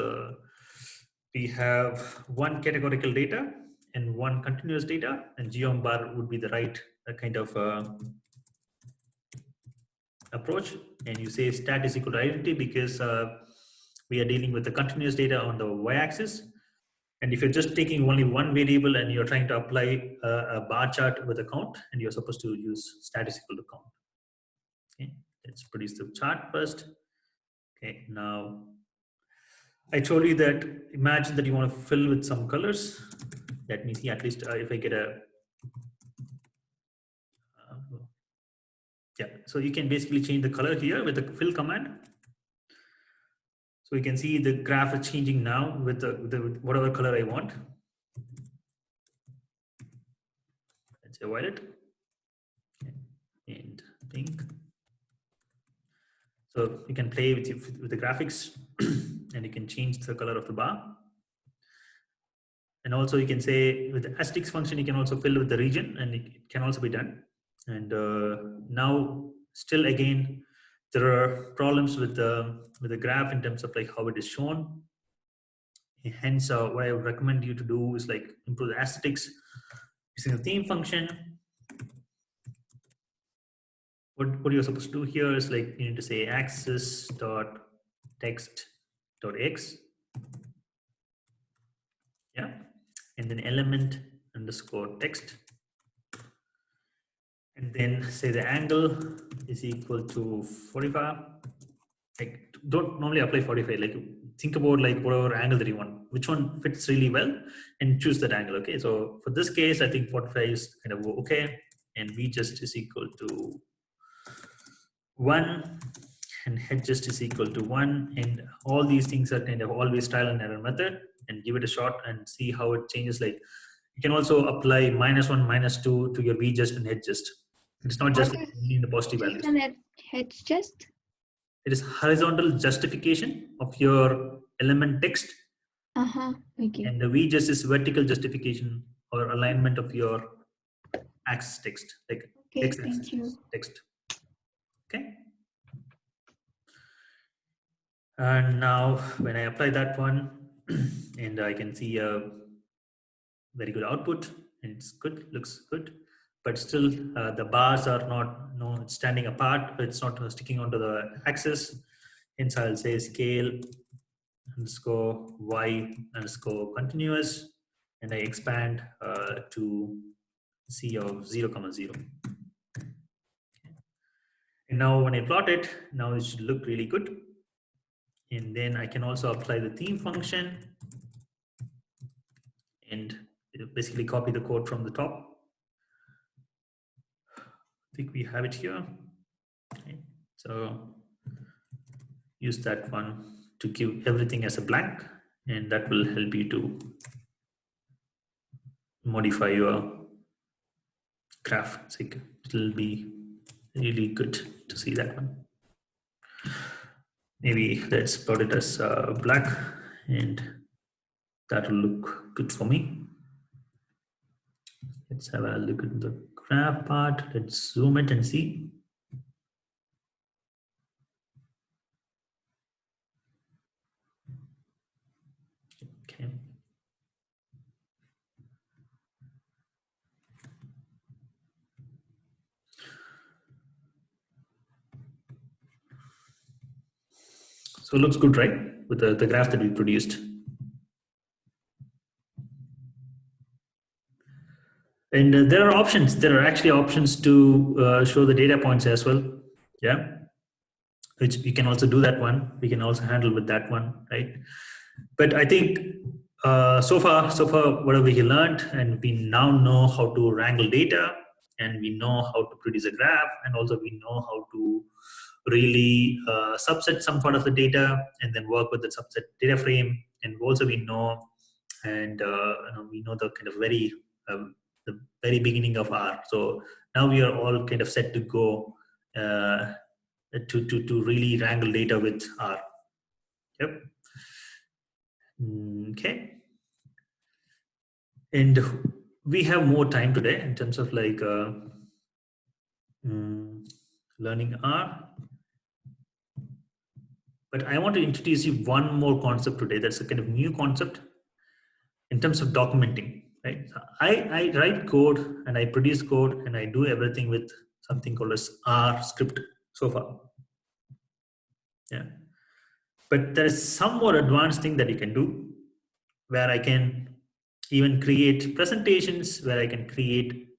we have one categorical data and one continuous data, and geom bar would be the right kind of approach. And you say stat is equal to identity because we are dealing with the continuous data on the y-axis. And if you're just taking only one variable and you're trying to apply a bar chart with a count, and you're supposed to use stat is equal to count. Okay, let's produce the chart first. Okay, now I told you that imagine that you want to fill with some colors. Let me see, at least if I get a yeah, so you can basically change the color here with the fill command. So you can see the graph is changing now with the whatever color I want. Let's say violet and pink. So you can play with the graphics and you can change the color of the bar. And also you can say with the asterisk function, you can also fill with the region, and it can also be done. And now still again, there are problems with the graph in terms of like how it is shown. Hence, what I would recommend you to do is like improve the aesthetics using the theme function. What you're supposed to do here is like you need to say axis dot text dot x, yeah, and then element underscore text, and then say the angle is equal to 45. Like, don't normally apply 45. Like, think about like whatever angle that you want, which one fits really well, and choose that angle. Okay, so for this case, I think 45 is kind of okay, and v just is equal to 1, and head just is equal to 1, and all these things are kind of always trial and error method, and give it a shot and see how it changes. Like, you can also apply -1, -2 to your v just and head just. It's not just What is in the positive just values. an head just? It is horizontal justification of your element text, Okay. and the v just is vertical justification or alignment of your axis text, like Okay, x-axis thank you. text. Okay. And now when I apply that one, and I can see a very good output, and it's good, looks good, but still the bars are not standing apart. It's not sticking onto the axis. Hence I'll say scale underscore y underscore continuous, and I expand to c of 0, 0. And now when I plot it, now it should look really good. And then I can also apply the theme function and basically copy the code from the top. I think we have it here. Okay. So use that one to give everything as a blank, and that will help you to modify your graph. So it'll be really good to see that one. Maybe let's plot it as black, and that will look good for me. Let's have a look at the graph part. Let's zoom it and see. Okay. So it looks good, right? With the graph that we produced. And there are options. There are actually options to show the data points as well. Yeah. Which we can also do that one. We can also handle with that one, right? But I think so far, what have we learned? And we now know how to wrangle data, and we know how to produce a graph, and also we know how to really subset some part of the data and then work with the subset data frame. And also we know, and we know the kind of the very beginning of R. So now we are all kind of set to go to really wrangle data with R. Yep. Okay. And we have more time today in terms of like learning R. But I want to introduce you one more concept today. That's a kind of new concept in terms of documenting, right? I write code and I produce code and I do everything with something called as R script so far. Yeah. But there is some more advanced thing that you can do where I can even create presentations, where I can create.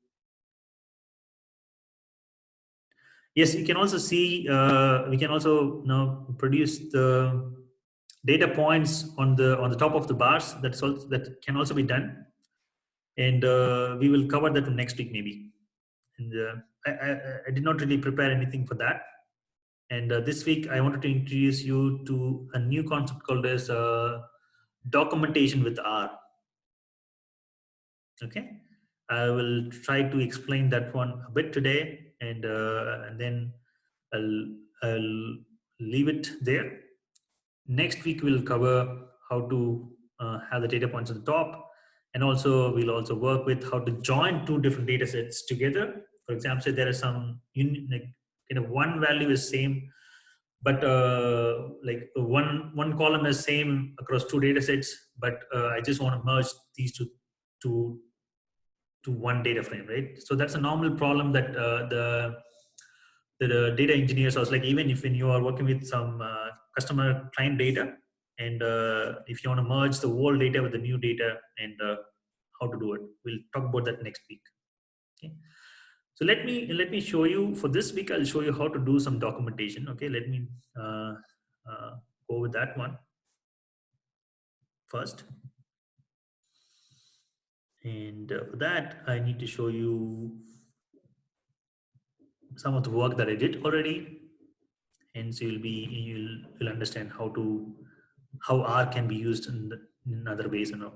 Yes, you can also see, we can also now produce the data points on the top of the bars. That can also be done. And we will cover that next week maybe. And I did not really prepare anything for that. And this week I wanted to introduce you to a new concept called as documentation with R. Okay, I will try to explain that one a bit today, and then I'll leave it there. Next week we'll cover how to have the data points on the top, and also we'll also work with how to join two different data sets together. For example, say there is some like kind of one value is same, but like one column is same across two data sets, but I just want to merge these to one data frame, right? So that's a normal problem that the data engineers was like, even if when you are working with some customer client data, and if you want to merge the old data with the new data, and how to do it. We'll talk about that next week. Okay. So let me show you for this week. I'll show you how to do some documentation. Okay, let me go with that one first. And for that, I need to show you some of the work that I did already. And so you'll understand how R can be used in other ways, you know.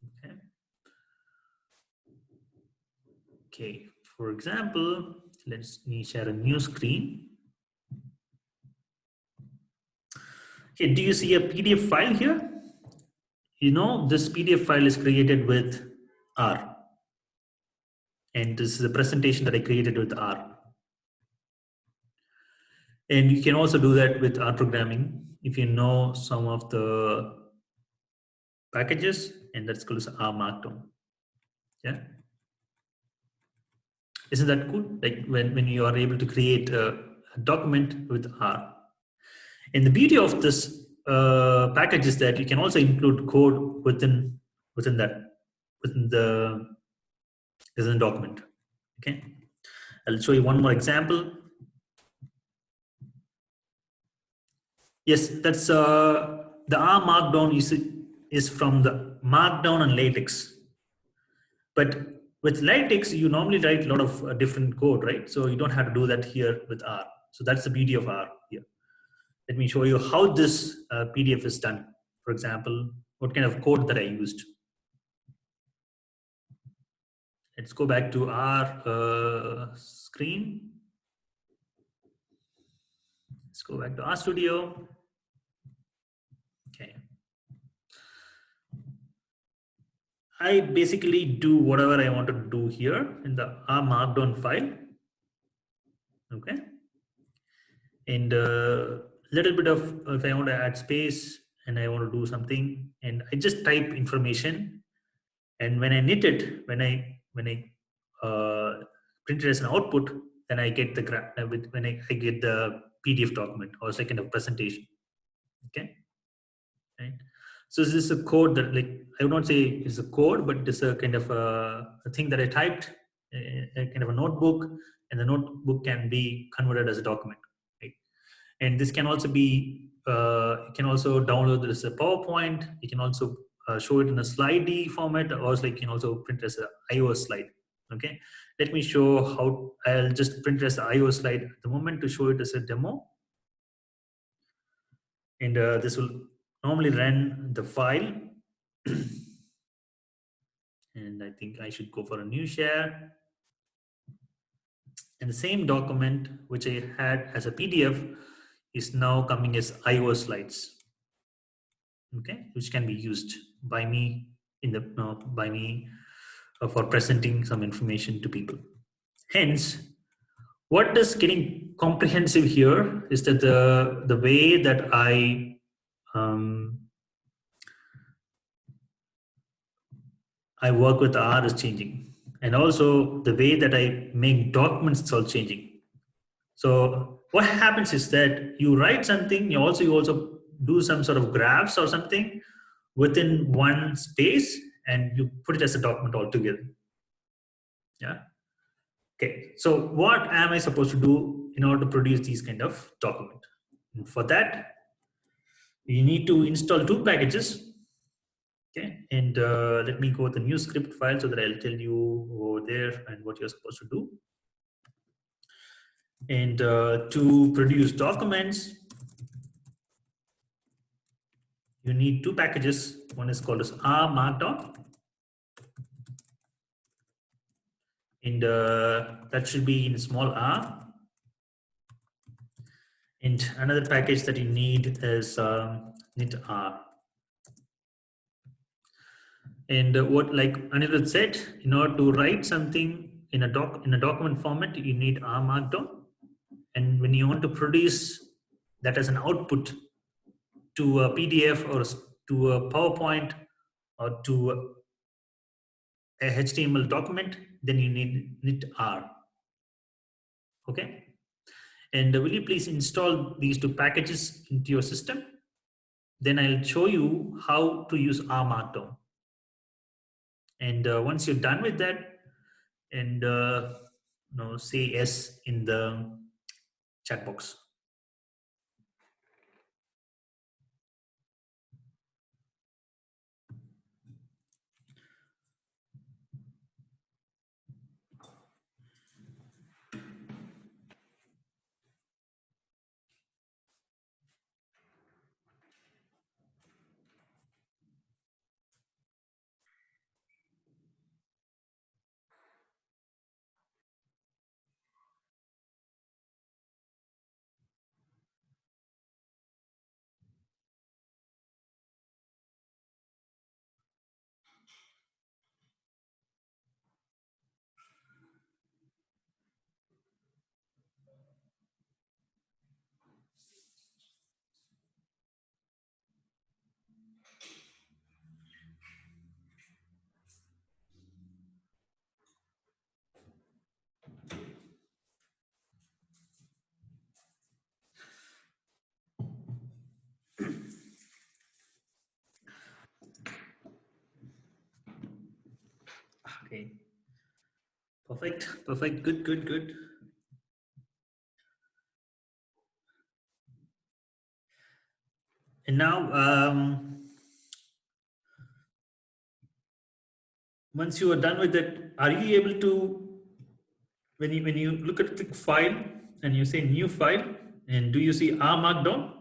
Okay. Okay. For example, let's me share a new screen. Okay. Do you see a PDF file here? You know, this PDF file is created with R. And this is a presentation that I created with R. And you can also do that with R programming if you know some of the packages, and that's called as Rmarkdown. Yeah. Isn't that cool? Like when you are able to create a document with R. And the beauty of this package is that you can also include code within the document. Okay. I'll show you one more example. Yes, that's the R Markdown is from the Markdown and LaTeX. But with LaTeX, you normally write a lot of different code, right? So you don't have to do that here with R. So that's the beauty of R here. Let me show you how this PDF is done. For example, what kind of code that I used. Let's go back to our screen. Let's go back to RStudio. Okay. I basically do whatever I want to do here in the R Markdown file. Okay. And a little bit of, if I want to add space and I want to do something, and I just type information, and when I knit it, when I print it as an output, then I get the when I get the PDF document or second of presentation. Okay, right. So this is a code that, like, I would not say it's a code, but it's a kind of a thing that I typed, a kind of a notebook, and the notebook can be converted as a document. Right? And this can also be, you can also download this as a PowerPoint. You can also show it in a slide format, or like you can also print it as an iOS slide. Okay, let me show how. I'll just print it as an iOS slide at the moment to show it as a demo. And this will normally run the file. And I think I should go for a new share. And the same document which I had as a PDF is now coming as iOS slides. Okay, which can be used by me for presenting some information to people. Hence, what is getting comprehensive here is that the way that I work with R is changing, and also the way that I make documents is all changing. So what happens is that you write something, you also do some sort of graphs or something within one space, and you put it as a document altogether. Yeah. Okay. So what am I supposed to do in order to produce these kind of document? And for that, you need to install two packages. Okay. And let me go with the new script file so that I'll tell you over there and what you're supposed to do. And to produce documents, you need two packages. One is called as Rmarkdown, and that should be in small r. And another package that you need is knit-r. And what, like Anirudh said, in order to write something in a document format, you need Rmarkdown. And when you want to produce that as an output to a PDF or to a PowerPoint or to a HTML document, then you need knit-r. Okay. And will you please install these two packages into your system? then I'll show you how to use Rmarkdown. And once you're done with that, and say yes in the chat box. Okay. Perfect. Perfect. Good, good, good. And now, once you are done with it, are you able to, when you look at click file and you say new file, and do you see Rmarkdown?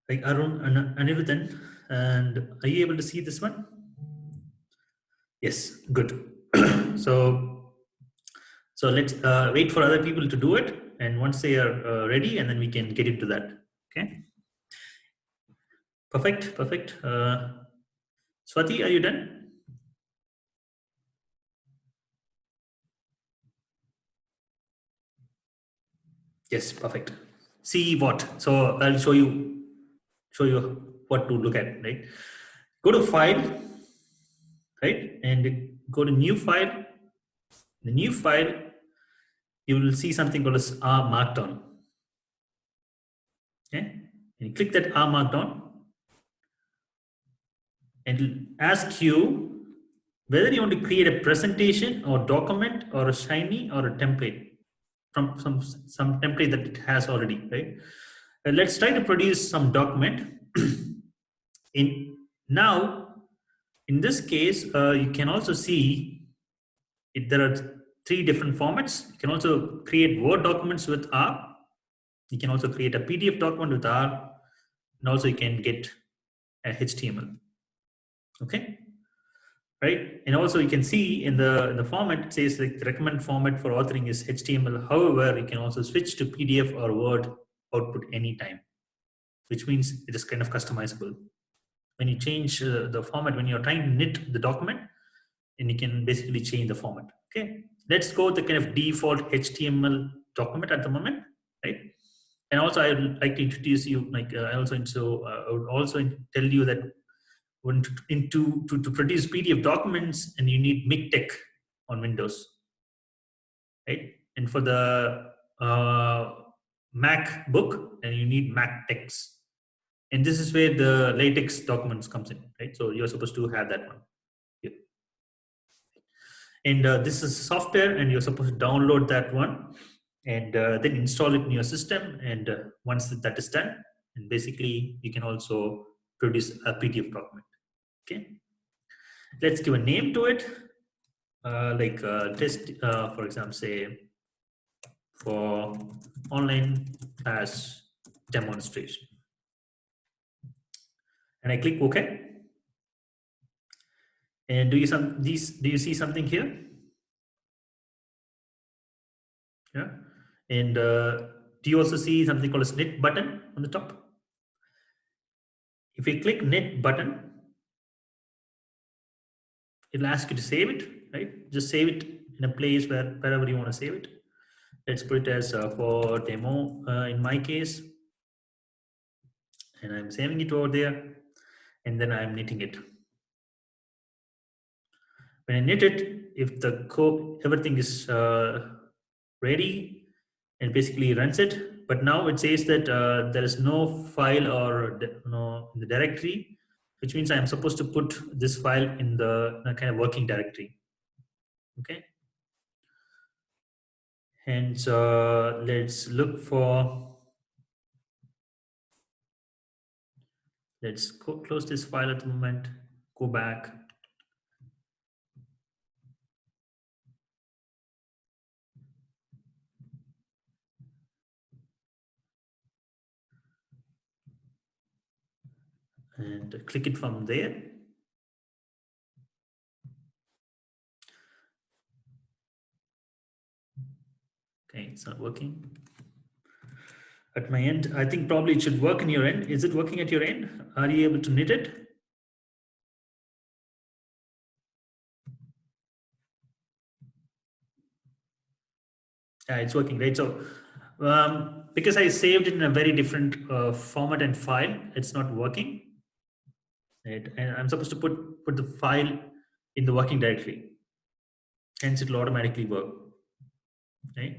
Like Arun and Anirudhan, and are you able to see this one? Yes, good. so let's wait for other people to do it, and once they are ready, and then we can get into that. Okay. Perfect. Perfect. Swati, are you done? Yes. Perfect. See what? So I'll show you what to look at. Right. Go to file. Right, and go to new file. The new file, you will see something called as Rmarkdown. Okay, and you click that Rmarkdown, and it'll ask you whether you want to create a presentation or document or a shiny or a template from some template that it has already, right? Let's try to produce some document. In this case, you can also see there are 3 different formats. You can also create Word documents with R. You can also create a PDF document with R, and also you can get a HTML. Okay, right? And also you can see in the format, it says like the recommended format for authoring is HTML. However, you can also switch to PDF or Word output anytime, which means it is kind of customizable. When you change the format, when you're trying to knit the document, and you can basically change the format. Okay, let's go with the kind of default HTML document at the moment, right? And also I would like to introduce you, like I would also tell you that when to produce PDF documents, and you need MikTeX on Windows, right? And for the MacBook, and you need MacTeX. And this is where the latex documents comes in, right? So you're supposed to have that one. Here. And this is software, and you're supposed to download that one, and then install it in your system. And once that is done, and basically you can also produce a PDF document. Okay, let's give a name to it, like test, for example, say for online class demonstration, and I click OK. And do you see something here? Yeah. And do you also see something called a knit button on the top? If you click knit button, it'll ask you to save it, right? Just save it in a place wherever you want to save it. Let's put it as for demo in my case, and I'm saving it over there, and then I'm knitting it. When I knit it, if the code, everything is ready, and basically runs it, but now it says that there is no file or no in the directory, which means I'm supposed to put this file in the kind of working directory. Okay. Hence, let's look for, let's close this file at the moment, go back. And click it from there. Okay, it's not working. At my end, I think probably it should work in your end. Is it working at your end? Are you able to knit it? Yeah, it's working, right? So because I saved it in a very different format and file, it's not working. Right? And I'm supposed to put the file in the working directory. Hence, it will automatically work. Right?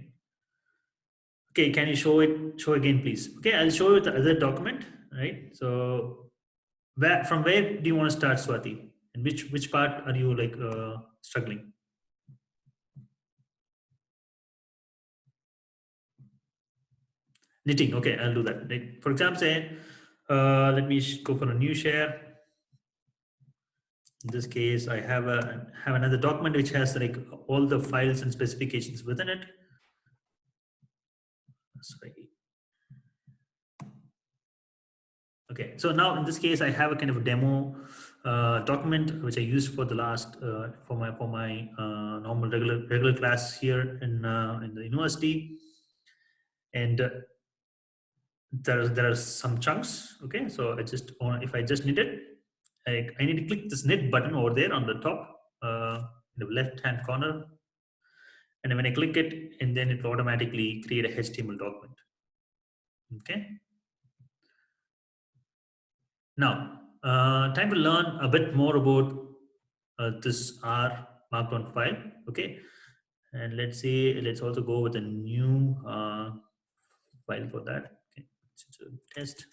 Okay, can you show it? Show again, please. Okay, I'll show you the other document. Right. So, from where do you want to start, Swati? And which part are you like struggling? Knitting. Okay, I'll do that. Right. For example, say, let me go for a new share. In this case, I have another document which has like all the files and specifications within it. Sorry. Okay, so now in this case, I have a kind of a demo document which I used for the last for my normal regular class here in the university, and there are some chunks. Okay, so if I just knit it, I need to click this knit button over there on the top in the left hand corner, and when I click it, and then it will automatically create a HTML document. Okay. Now, time to learn a bit more about this R Markdown file. Okay, and let's also go with a new file for that. Okay, so test.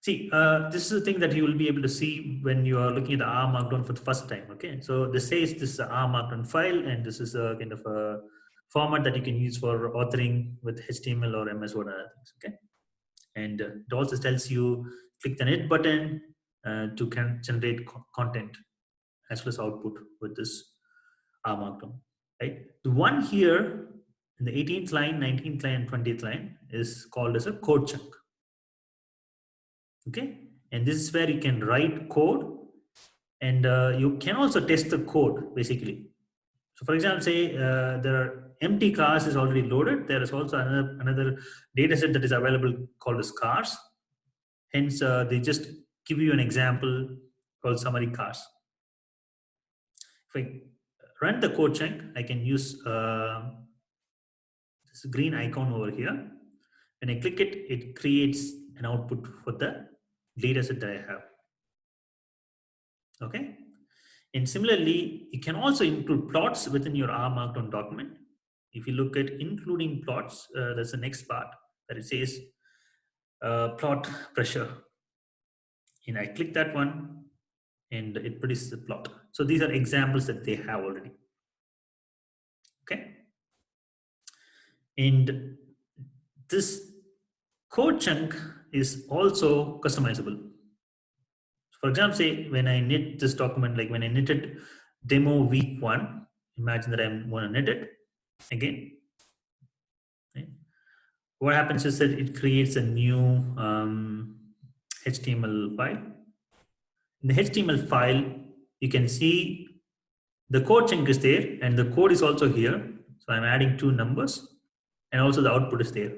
See, this is the thing that you will be able to see when you are looking at the R Markdown for the first time. Okay, so this says this is a R Markdown file, and this is a kind of a format that you can use for authoring with HTML or MS Word and other things. Okay, and it also tells you click the knit button to generate content as well as output with this R Markdown. Right, the one here in the 18th line, 19th line, and 20th line is called as a code chunk. Okay, and this is where you can write code, and you can also test the code basically. So for example, say there are empty cars is already loaded. There is also another data set that is available called as cars. Hence, they just give you an example called summary cars. If I run the code chunk, I can use this green icon over here. When I click it, it creates an output for the data set that I have. Okay. And similarly, you can also include plots within your R Markdown document. If you look at including plots, that's the next part that it says plot pressure. And I click that one and it produces a plot. So these are examples that they have already. Okay. And this code chunk is also customizable. For example, say when I knit this document, like when I knitted demo week 1, imagine that I'm going to knit it again. Right? What happens is that it creates a new HTML file. In the HTML file, you can see the code chunk is there and the code is also here. So I'm adding 2 numbers and also the output is there.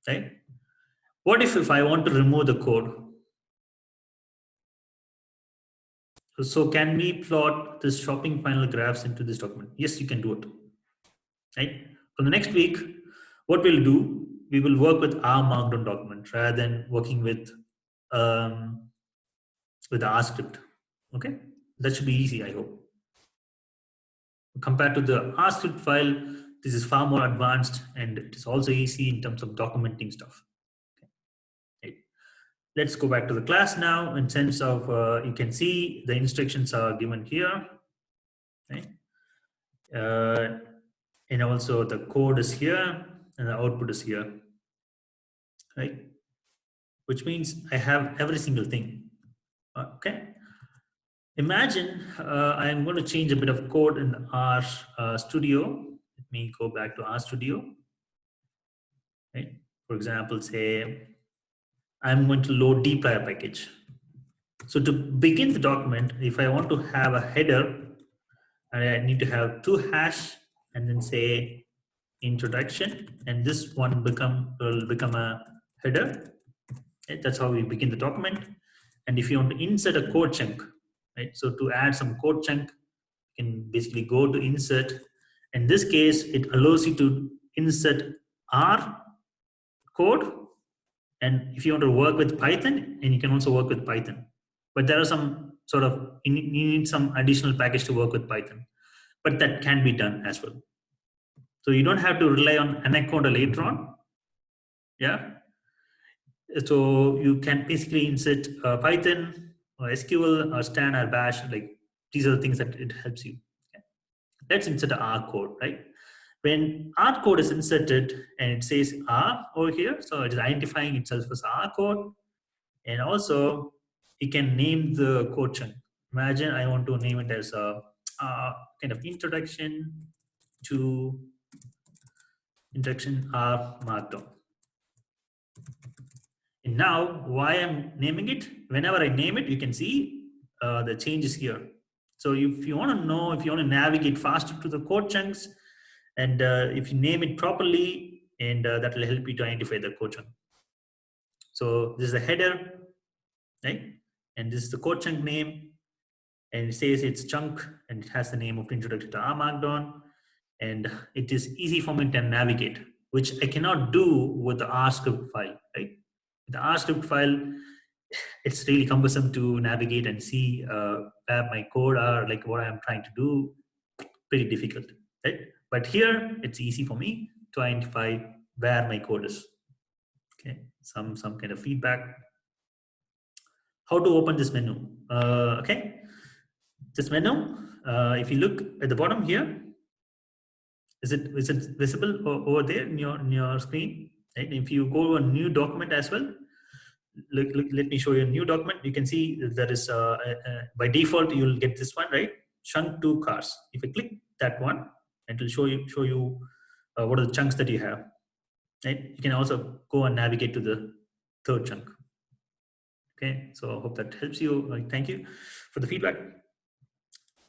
Right? What if I want to remove the code? So can we plot this shopping final graphs into this document? Yes, you can do it. Right? For the next week, what we'll do, we will work with our Markdown document rather than working with the R script. Okay, that should be easy, I hope. Compared to the R script file, this is far more advanced, and it is also easy in terms of documenting stuff. Right. Let's go back to the class now. In sense of, you can see the instructions are given here. Right. And also the code is here and the output is here, right? Which means I have every single thing. Okay. Imagine I'm going to change a bit of code in R Studio. Let me go back to R Studio. Right. For example, say I'm going to load dplyr package. So to begin the document, if I want to have a header, I need to have 2 hash and then say introduction, and this one will become a header. Right? That's how we begin the document. And if you want to insert a code chunk, right? So to add some code chunk, you can basically go to insert. In this case, it allows you to insert R code. And if you want to work with Python, and you can also work with Python. But there are some sort of, you need some additional package to work with Python. But that can be done as well. So you don't have to rely on Anaconda later on. Yeah. So you can basically insert Python or SQL or Stan or Bash. Like, these are the things that it helps you. Okay. Let's insert the R code, right? When R code is inserted and it says R over here, so it is identifying itself as R code. And also you can name the code chunk. Imagine I want to name it as a kind of introduction to Rmarkdown. And now why I'm naming it, whenever I name it, you can see the changes here. So if you want to know, if you want to navigate faster to the code chunks, and if you name it properly, and that will help you to identify the code chunk. So this is the header, right? And this is the code chunk name, and it says it's chunk, and it has the name of introduction to Rmarkdown, and it is easy for me to navigate, which I cannot do with the R script file, right? The R script file, it's really cumbersome to navigate and see where my code are, like what I'm trying to do. Pretty difficult, right? But here it's easy for me to identify where my code is. Okay, some kind of feedback. How to open this menu? Okay, this menu. If you look at the bottom here, is it visible over there in your screen? Right? If you go to a new document as well, look, let me show you a new document. You can see there is by default you'll get this one, right? Chunk 2 cars. If I click that one, it will show you what are the chunks that you have. Right? You can also go and navigate to the third chunk. Okay, so I hope that helps you. Thank you for the feedback.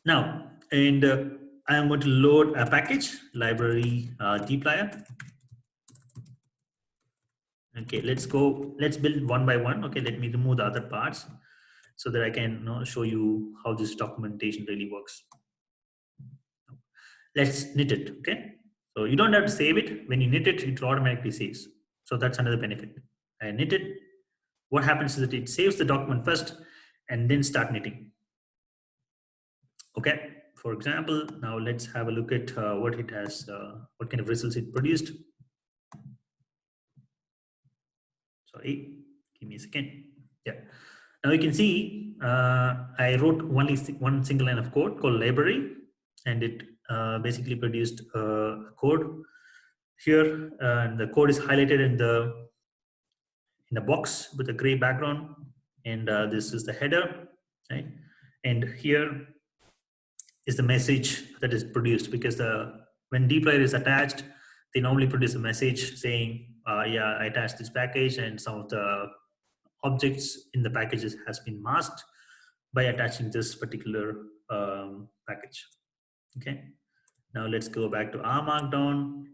Now, and I am going to load a package, library dplyr. Okay, let's build one by one. Okay, let me remove the other parts so that I can show you how this documentation really works. Let's knit it, okay? So you don't have to save it. When you knit it, it automatically saves. So that's another benefit. I knit it. What happens is that it saves the document first and then start knitting. Okay, for example, now let's have a look at what it has, what kind of results it produced. Sorry, give me a second. Yeah. Now you can see I wrote only one single line of code called library, and it basically produced code here. And the code is highlighted in the box with a gray background, and this is the header, right? And here is the message that is produced, because when dplyr is attached, they normally produce a message saying, yeah, I attached this package, and some of the objects in the packages has been masked by attaching this particular package. Okay, now let's go back to Rmarkdown,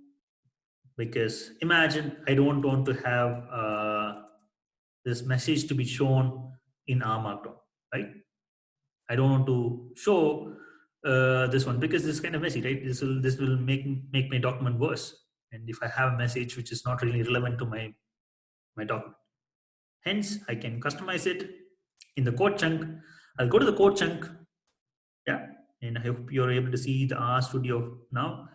because imagine I don't want to have this message to be shown in Rmarkdown, right? I don't want to show this one because this is kind of messy, right? This will make my document worse. And if I have a message which is not really relevant to my document, hence I can customize it in the code chunk. I'll go to the code chunk. Yeah, And I hope you're able to see the RStudio now.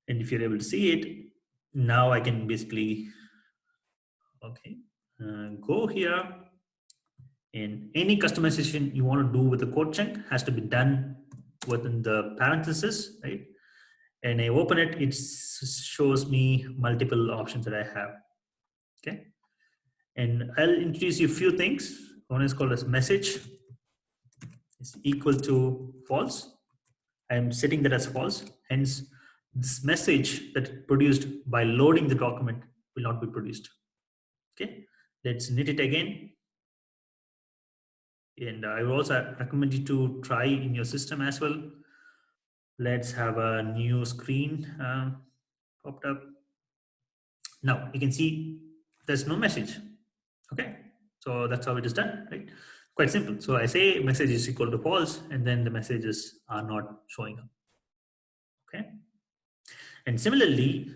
And if you're able to see it, now I can basically, okay, go here. And any customization you want to do with the code chunk has to be done within the parenthesis, right? And I open it, it shows me multiple options that I have. Okay. And I'll introduce you a few things. One is called as message. It's equal to false. I'm setting that as false. Hence, this message that produced by loading the document will not be produced. Okay. Let's knit it again. And I will also recommend you to try in your system as well. Let's have a new screen popped up. Now you can see there's no message. Okay, so that's how it is done, right? Quite simple. So I say message is equal to false, and then the messages are not showing up. Okay, and similarly,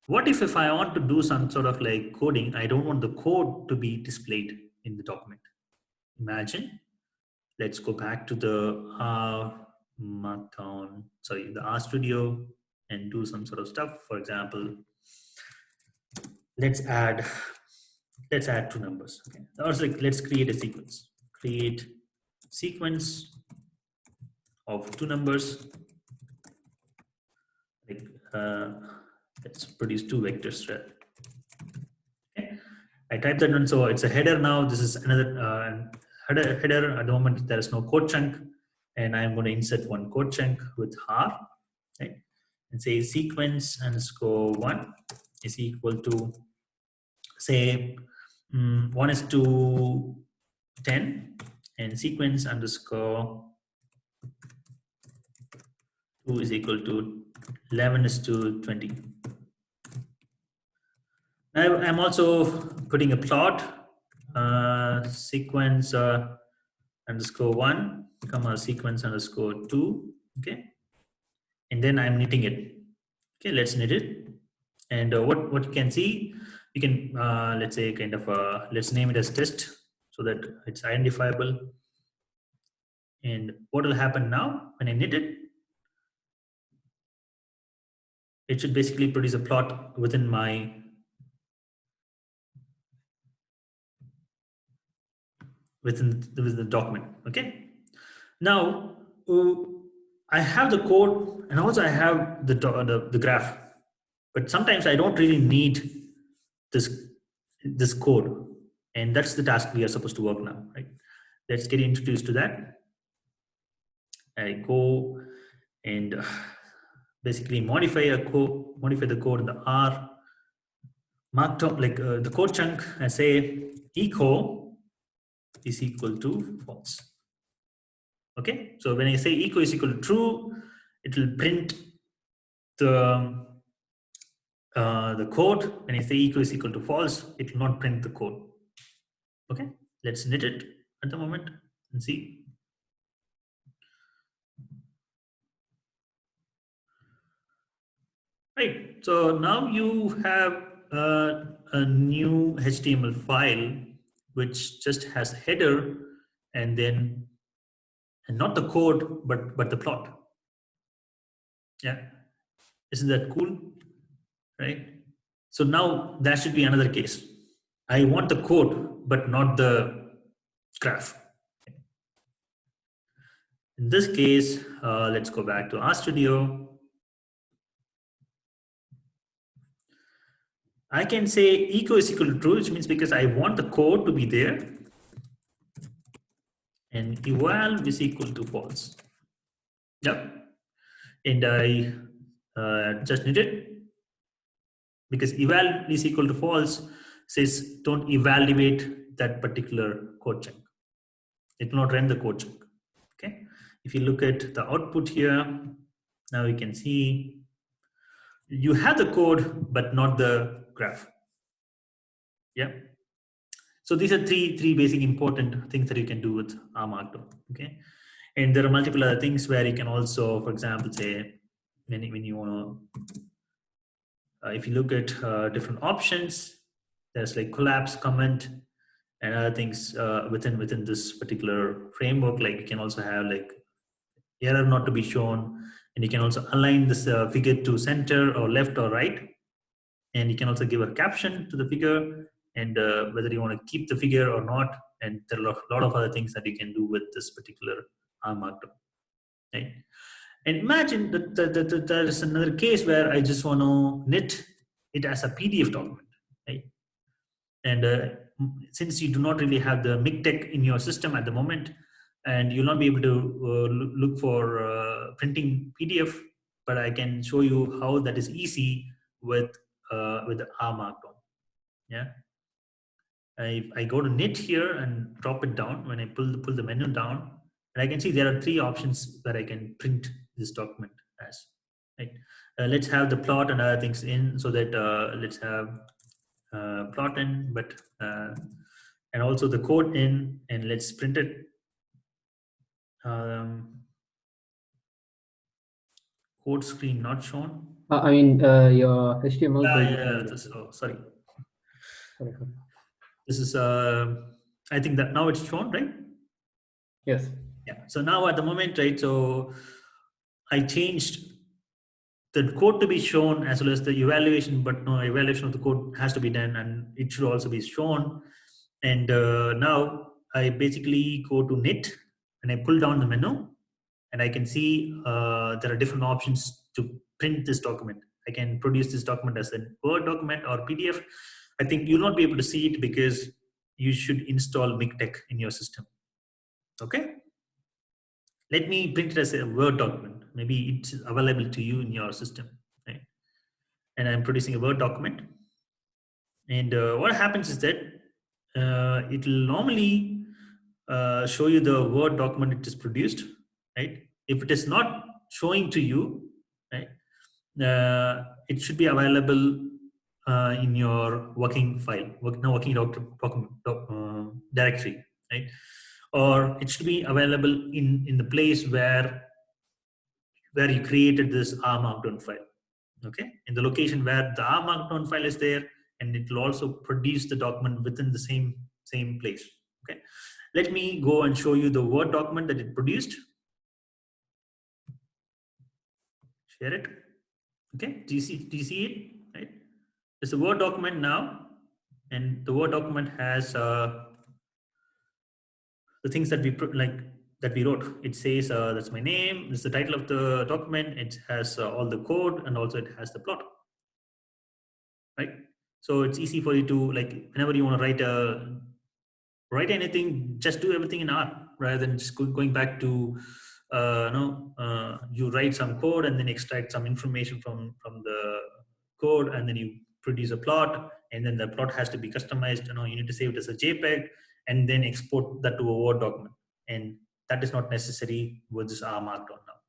what if I want to do some sort of like coding? I don't want the code to be displayed in the document. Imagine, let's go back to the Rmarkdown, sorry, the RStudio, and do some sort of stuff. For example, let's add 2 numbers. Okay, or like let's create a sequence. Create sequence of 2 numbers. Like let's produce 2 vectors. Right? Okay, I type that one, so it's a header now. This is another header. At the moment, there is no code chunk, and I'm going to insert one code chunk with R, right? And say sequence underscore 1 is equal to, say, 1 is to 10, and sequence underscore 2 is equal to 11 is to 20. Now I'm also putting a plot, sequence underscore 1 comma sequence underscore 2. Okay, and then I'm knitting it. Okay, let's knit it. And what you can see, you can let's say kind of let's name it as test so that it's identifiable. And what will happen now when I knit it? It should basically produce a plot within my within the document. Okay. Now I have the code and also I have the graph, but sometimes I don't really need this code, and that's the task we are supposed to work now, right? Let's get introduced to that. I go and basically modify the code in the R Markdown, like the code chunk. I say echo is equal to false. Okay, so when I say echo is equal to true, it will print the code. When I say echo is equal to false, it will not print the code. Okay, let's knit it at the moment and see. Right, so now you have a new HTML file which just has header and then, and not the code, but the plot. Yeah, isn't that cool? Right? So now that should be another case. I want the code, but not the graph. In this case, let's go back to RStudio. I can say echo is equal to true, which means because I want the code to be there, and eval is equal to false. Yep. And I just need it because eval is equal to false says don't evaluate that particular code chunk. It will not run the code chunk. Okay. If you look at the output here, now you can see you have the code but not the graph. Yeah. So these are three basic important things that you can do with Rmarkdown. Okay. And there are multiple other things where you can also, for example, say when you want to, if you look at different options, there's like collapse, comment, and other things within this particular framework. Like you can also have like error not to be shown, and you can also align this figure to center or left or right, and you can also give a caption to the figure, and whether you want to keep the figure or not, and there are a lot of other things that you can do with this particular Rmarkdown, right? And imagine that there is another case where I just want to knit it as a PDF document, right? And since you do not really have the MikTeX in your system at the moment, and you'll not be able to look for printing PDF, but I can show you how that is easy with the Rmarkdown. Yeah, I go to knit here and drop it down. When I pull the menu down, and I can see there are 3 options where I can print this document as. Right. Let's have the plot and other things in, so that let's have plot in, but and also the code in, and let's print it. Code screen not shown. I mean, your HTML page. Sorry. Sorry. This is I think that now it's shown, right? Yes. Yeah. So now at the moment, right? So I changed the code to be shown as well as the evaluation, but no evaluation of the code has to be done, and it should also be shown. And now I basically go to knit and I pull down the menu, and I can see there are different options to print this document. I can produce this document as a Word document or PDF. I think you'll not be able to see it because you should install MikTeX in your system. Okay. Let me print it as a Word document. Maybe it's available to you in your system, right? And I'm producing a Word document. And what happens is that it will normally show you the Word document it is produced, right? If it is not showing to you, right, it should be available in your working file, working directory, right? Or it should be available in the place where you created this Rmarkdown file, okay? In the location where the Rmarkdown file is there, and it will also produce the document within the same place, okay? Let me go and show you the Word document that it produced. Share it. Okay, do you see it, right? It's a Word document now, and the Word document has the things that we wrote. It says that's my name, this is the title of the document, it has all the code, and also it has the plot, right? So it's easy for you to, like, whenever you want to write anything, just do everything in R, rather than just going back to you write some code and then extract some information from the code, and then you produce a plot, and then the plot has to be customized. You need to save it as a JPEG and then export that to a Word document, and that is not necessary with this Rmarkdown now.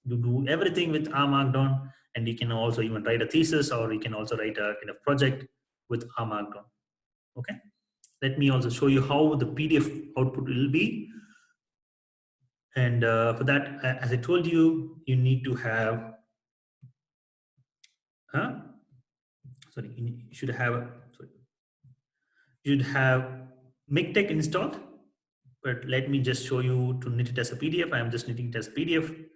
You do everything with Rmarkdown, and you can also even write a thesis, or you can also write a kind of project with Rmarkdown. Okay, let me also show you how the PDF output will be. And for that, as I told you, you need to have, you should have MikTeX installed. But let me just show you to knit it as a PDF. I am just knitting it as a PDF.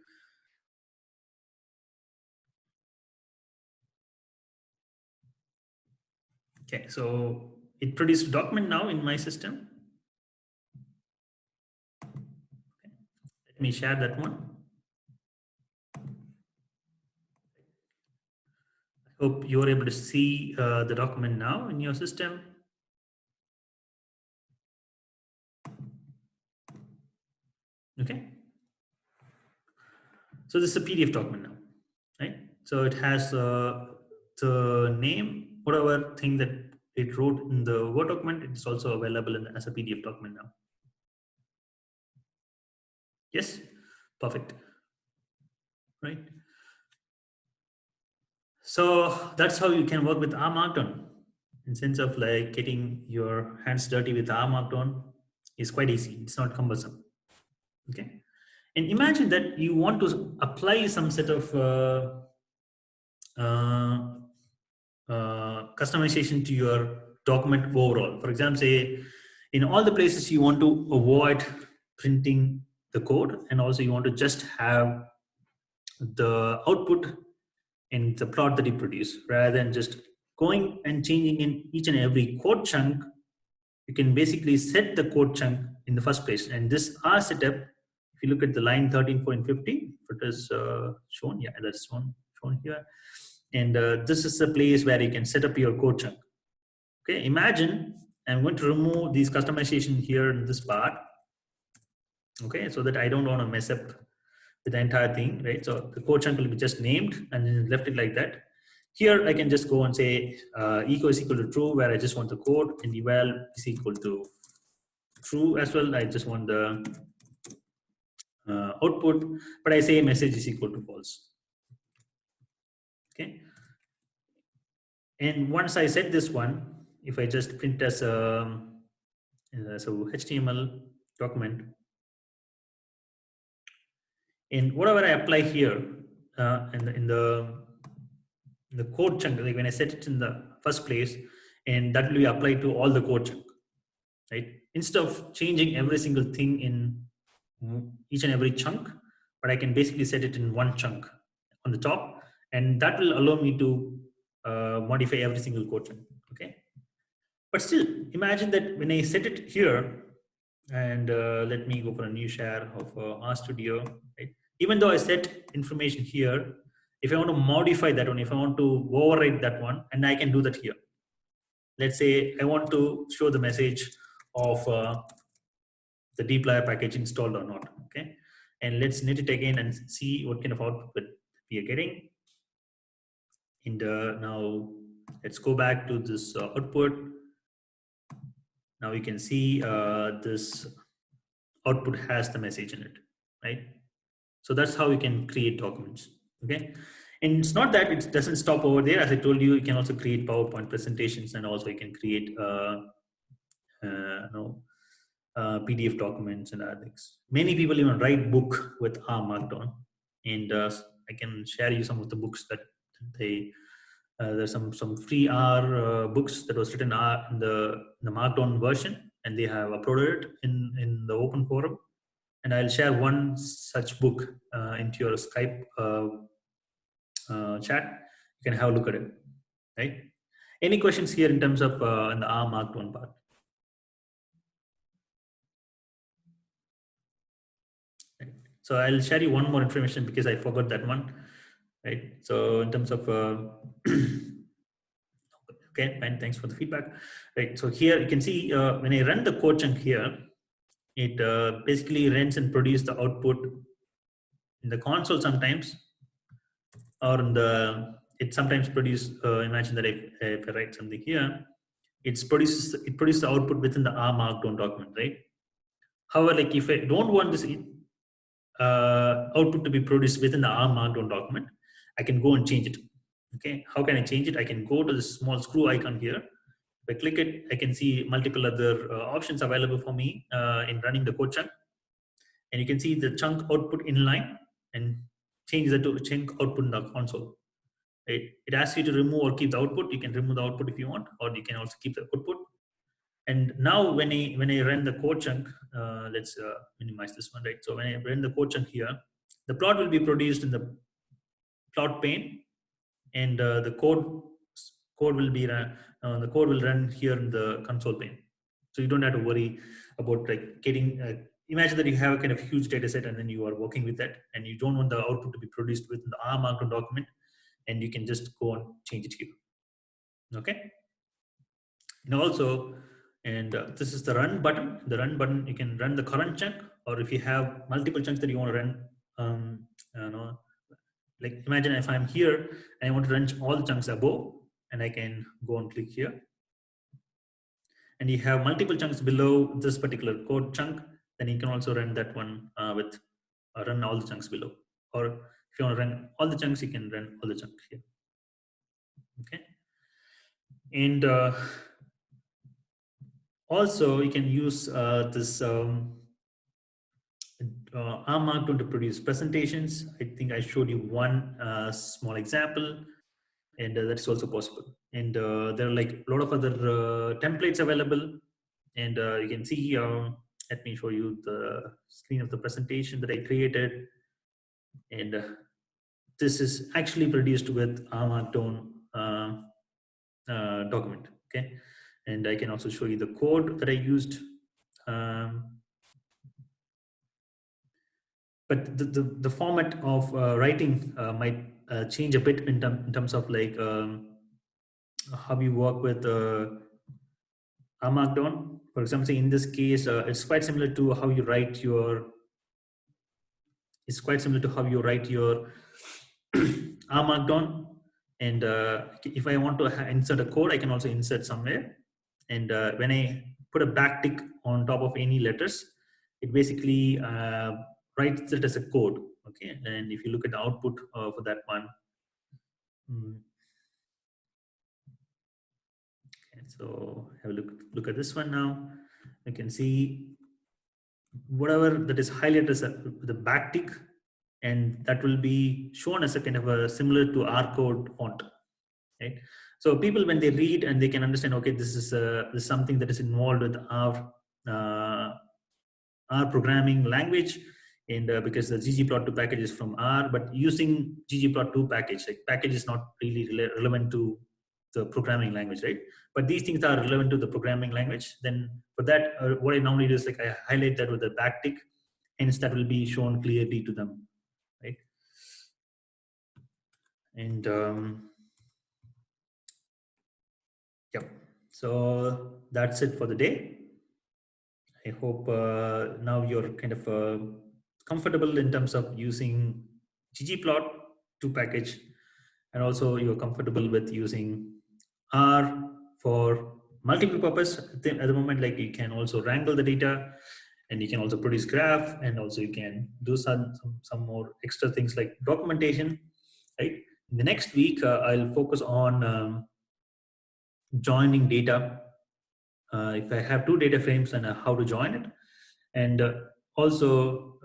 Okay, so it produced a document now in my system. Let me share that one. I hope you're able to see the document now in your system. Okay. So this is a PDF document now, right? So it has the name, whatever thing that it wrote in the Word document, it's also available as a PDF document now. Yes, perfect, right? So that's how you can work with Rmarkdown. In sense of like getting your hands dirty with Rmarkdown is quite easy. It's not cumbersome. Okay. And imagine that you want to apply some set of customization to your document overall. For example, say in all the places you want to avoid printing the code, and also you want to just have the output in the plot that you produce, rather than just going and changing in each and every code chunk. You can basically set the code chunk in the first place. And this R setup, if you look at the line 13, 14, 50, if it is shown, yeah, that's shown here. And this is the place where you can set up your code chunk. Okay, imagine I'm going to remove these customization here in this part. Okay, so that I don't want to mess up with the entire thing, right? So the code chunk will be just named and then left it like that. Here I can just go and say echo is equal to true, where I just want the code, and eval is equal to true as well. I just want the output, but I say message is equal to false. Okay. And once I set this one, if I just print as a HTML document, and whatever I apply here in the code chunk, like when I set it in the first place, and that will be applied to all the code chunk, right? Instead of changing every single thing in each and every chunk, but I can basically set it in one chunk on the top, and that will allow me to modify every single code chunk. Okay, but still, imagine that when I set it here, and let me go for a new share of RStudio, right? Even though I set information here, if I want to modify that one, if I want to override that one, and I can do that here. Let's say I want to show the message of the dplyr package installed or not. Okay, and let's knit it again and see what kind of output we are getting. And now let's go back to this output. Now you can see this output has the message in it, right? So that's how you can create documents. Okay, and it's not that it doesn't stop over there. As I told you, you can also create PowerPoint presentations, and also you can create PDF documents and other things. Many people even write book with Rmarkdown, and I can share you some of the books that they. There's some free R books that was written in the Markdown version, and they have uploaded it in the open forum. And I'll share one such book into your Skype chat. You can have a look at it, right? Any questions here in terms of in the R Markdown part? Right. So I'll share you one more information because I forgot that one, right? So in terms of okay, fine, thanks for the feedback. Right, so here you can see when I run the code chunk here, it basically runs and produces the output in the console sometimes, or in the, it sometimes produces, imagine that if I write something here, it produces the output within the R Markdown document, right? However, like if I don't want this output to be produced within the R Markdown document, I can go and change it. Okay, how can I change it? I can go to the small screw icon here. If I click it, I can see multiple other options available for me in running the code chunk. And you can see the chunk output inline and change that to chunk output in the console. It asks you to remove or keep the output. You can remove the output if you want, or you can also keep the output. And now when I run the code chunk, let's minimize this one, right? So when I run the code chunk here, the plot will be produced in the plot pane, and the code will be run. The code will run here in the console pane. So you don't have to worry about like getting. Imagine that you have a kind of huge data set, and then you are working with that, and you don't want the output to be produced within the R Markdown document, and you can just go and change it here. Okay. And also, and this is the run button. The run button, you can run the current chunk, or if you have multiple chunks that you want to run, like imagine if I'm here and I want to run all the chunks above, and I can go and click here. And you have multiple chunks below this particular code chunk, then you can also run that one with run all the chunks below. Or if you want to run all the chunks, you can run all the chunks here. Okay. And also you can use this Rmarkdown to produce presentations. I think I showed you one small example, and that's also possible. And there are like a lot of other templates available, and you can see let me show you the screen of the presentation that I created. And this is actually produced with Rmarkdown document. Okay, and I can also show you the code that I used. But the format of writing might change a bit in terms of like how you work with Rmarkdown. For example, in this case, it's quite similar to how you write your. It's quite similar to how you write your Rmarkdown. And if I want to insert a code, I can also insert somewhere. And when I put a backtick on top of any letters, it basically writes it as a code. Okay, and if you look at the output for that one, okay, so have a look at this one now. You can see whatever that is highlighted as the backtick, and that will be shown as a kind of a similar to R code font, right? So people, when they read and they can understand, okay, this is something that is involved with our programming language, and because the ggplot2 package is from R, but using ggplot2 package, like package is not really relevant to the programming language, right? But these things are relevant to the programming language. Then for that, what I normally do is like I highlight that with a backtick, hence that will be shown clearly to them, right? And yep, so that's it for the day. I hope now you're kind of comfortable in terms of using ggplot2 package, and also you're comfortable with using R for multiple purpose. At the moment, like you can also wrangle the data, and you can also produce graph, and also you can do some more extra things like documentation, right? In the next week, I'll focus on joining data. If I have two data frames, and how to join it, and also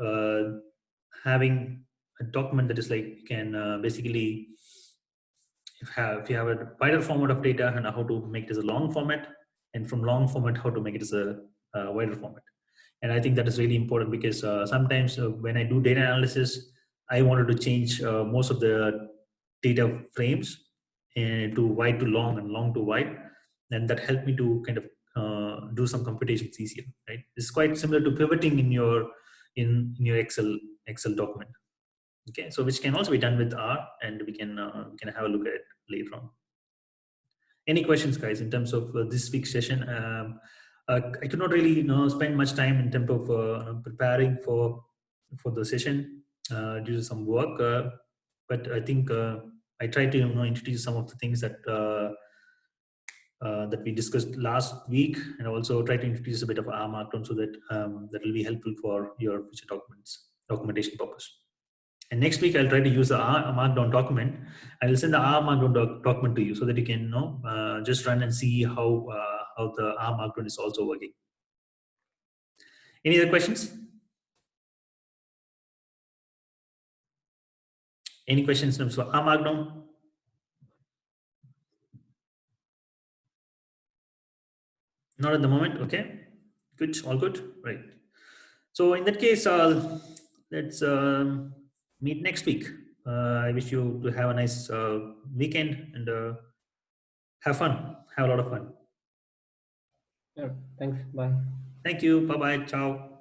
having a document that is like you can basically if you have a wider format of data, and how to make it as a long format, and from long format how to make it as a wider format. And I think that is really important, because sometimes when I do data analysis, I wanted to change most of the data frames to wide to long and long to wide, and that helped me to kind of do some computations easier, right? It's quite similar to pivoting in your your Excel document. Okay, so which can also be done with R, and we can have a look at it later on. Any questions, guys, in terms of this week's session? I could not really spend much time in terms of preparing for the session due to some work, but I think I tried to introduce some of the things that that we discussed last week, and also try to introduce a bit of Rmarkdown, so that that will be helpful for your future documentation purpose. And next week, I'll try to use the Rmarkdown document. I will send the Rmarkdown document to you, so that you can just run and see how the Rmarkdown is also working. Any other questions? Any questions in terms of Rmarkdown? Not at the moment. Okay, good, all good, right? So in that case, let's meet next week. I wish you to have a nice weekend, and have fun. Have a lot of fun. Yeah, thanks. Bye. Thank you. Bye bye. Ciao.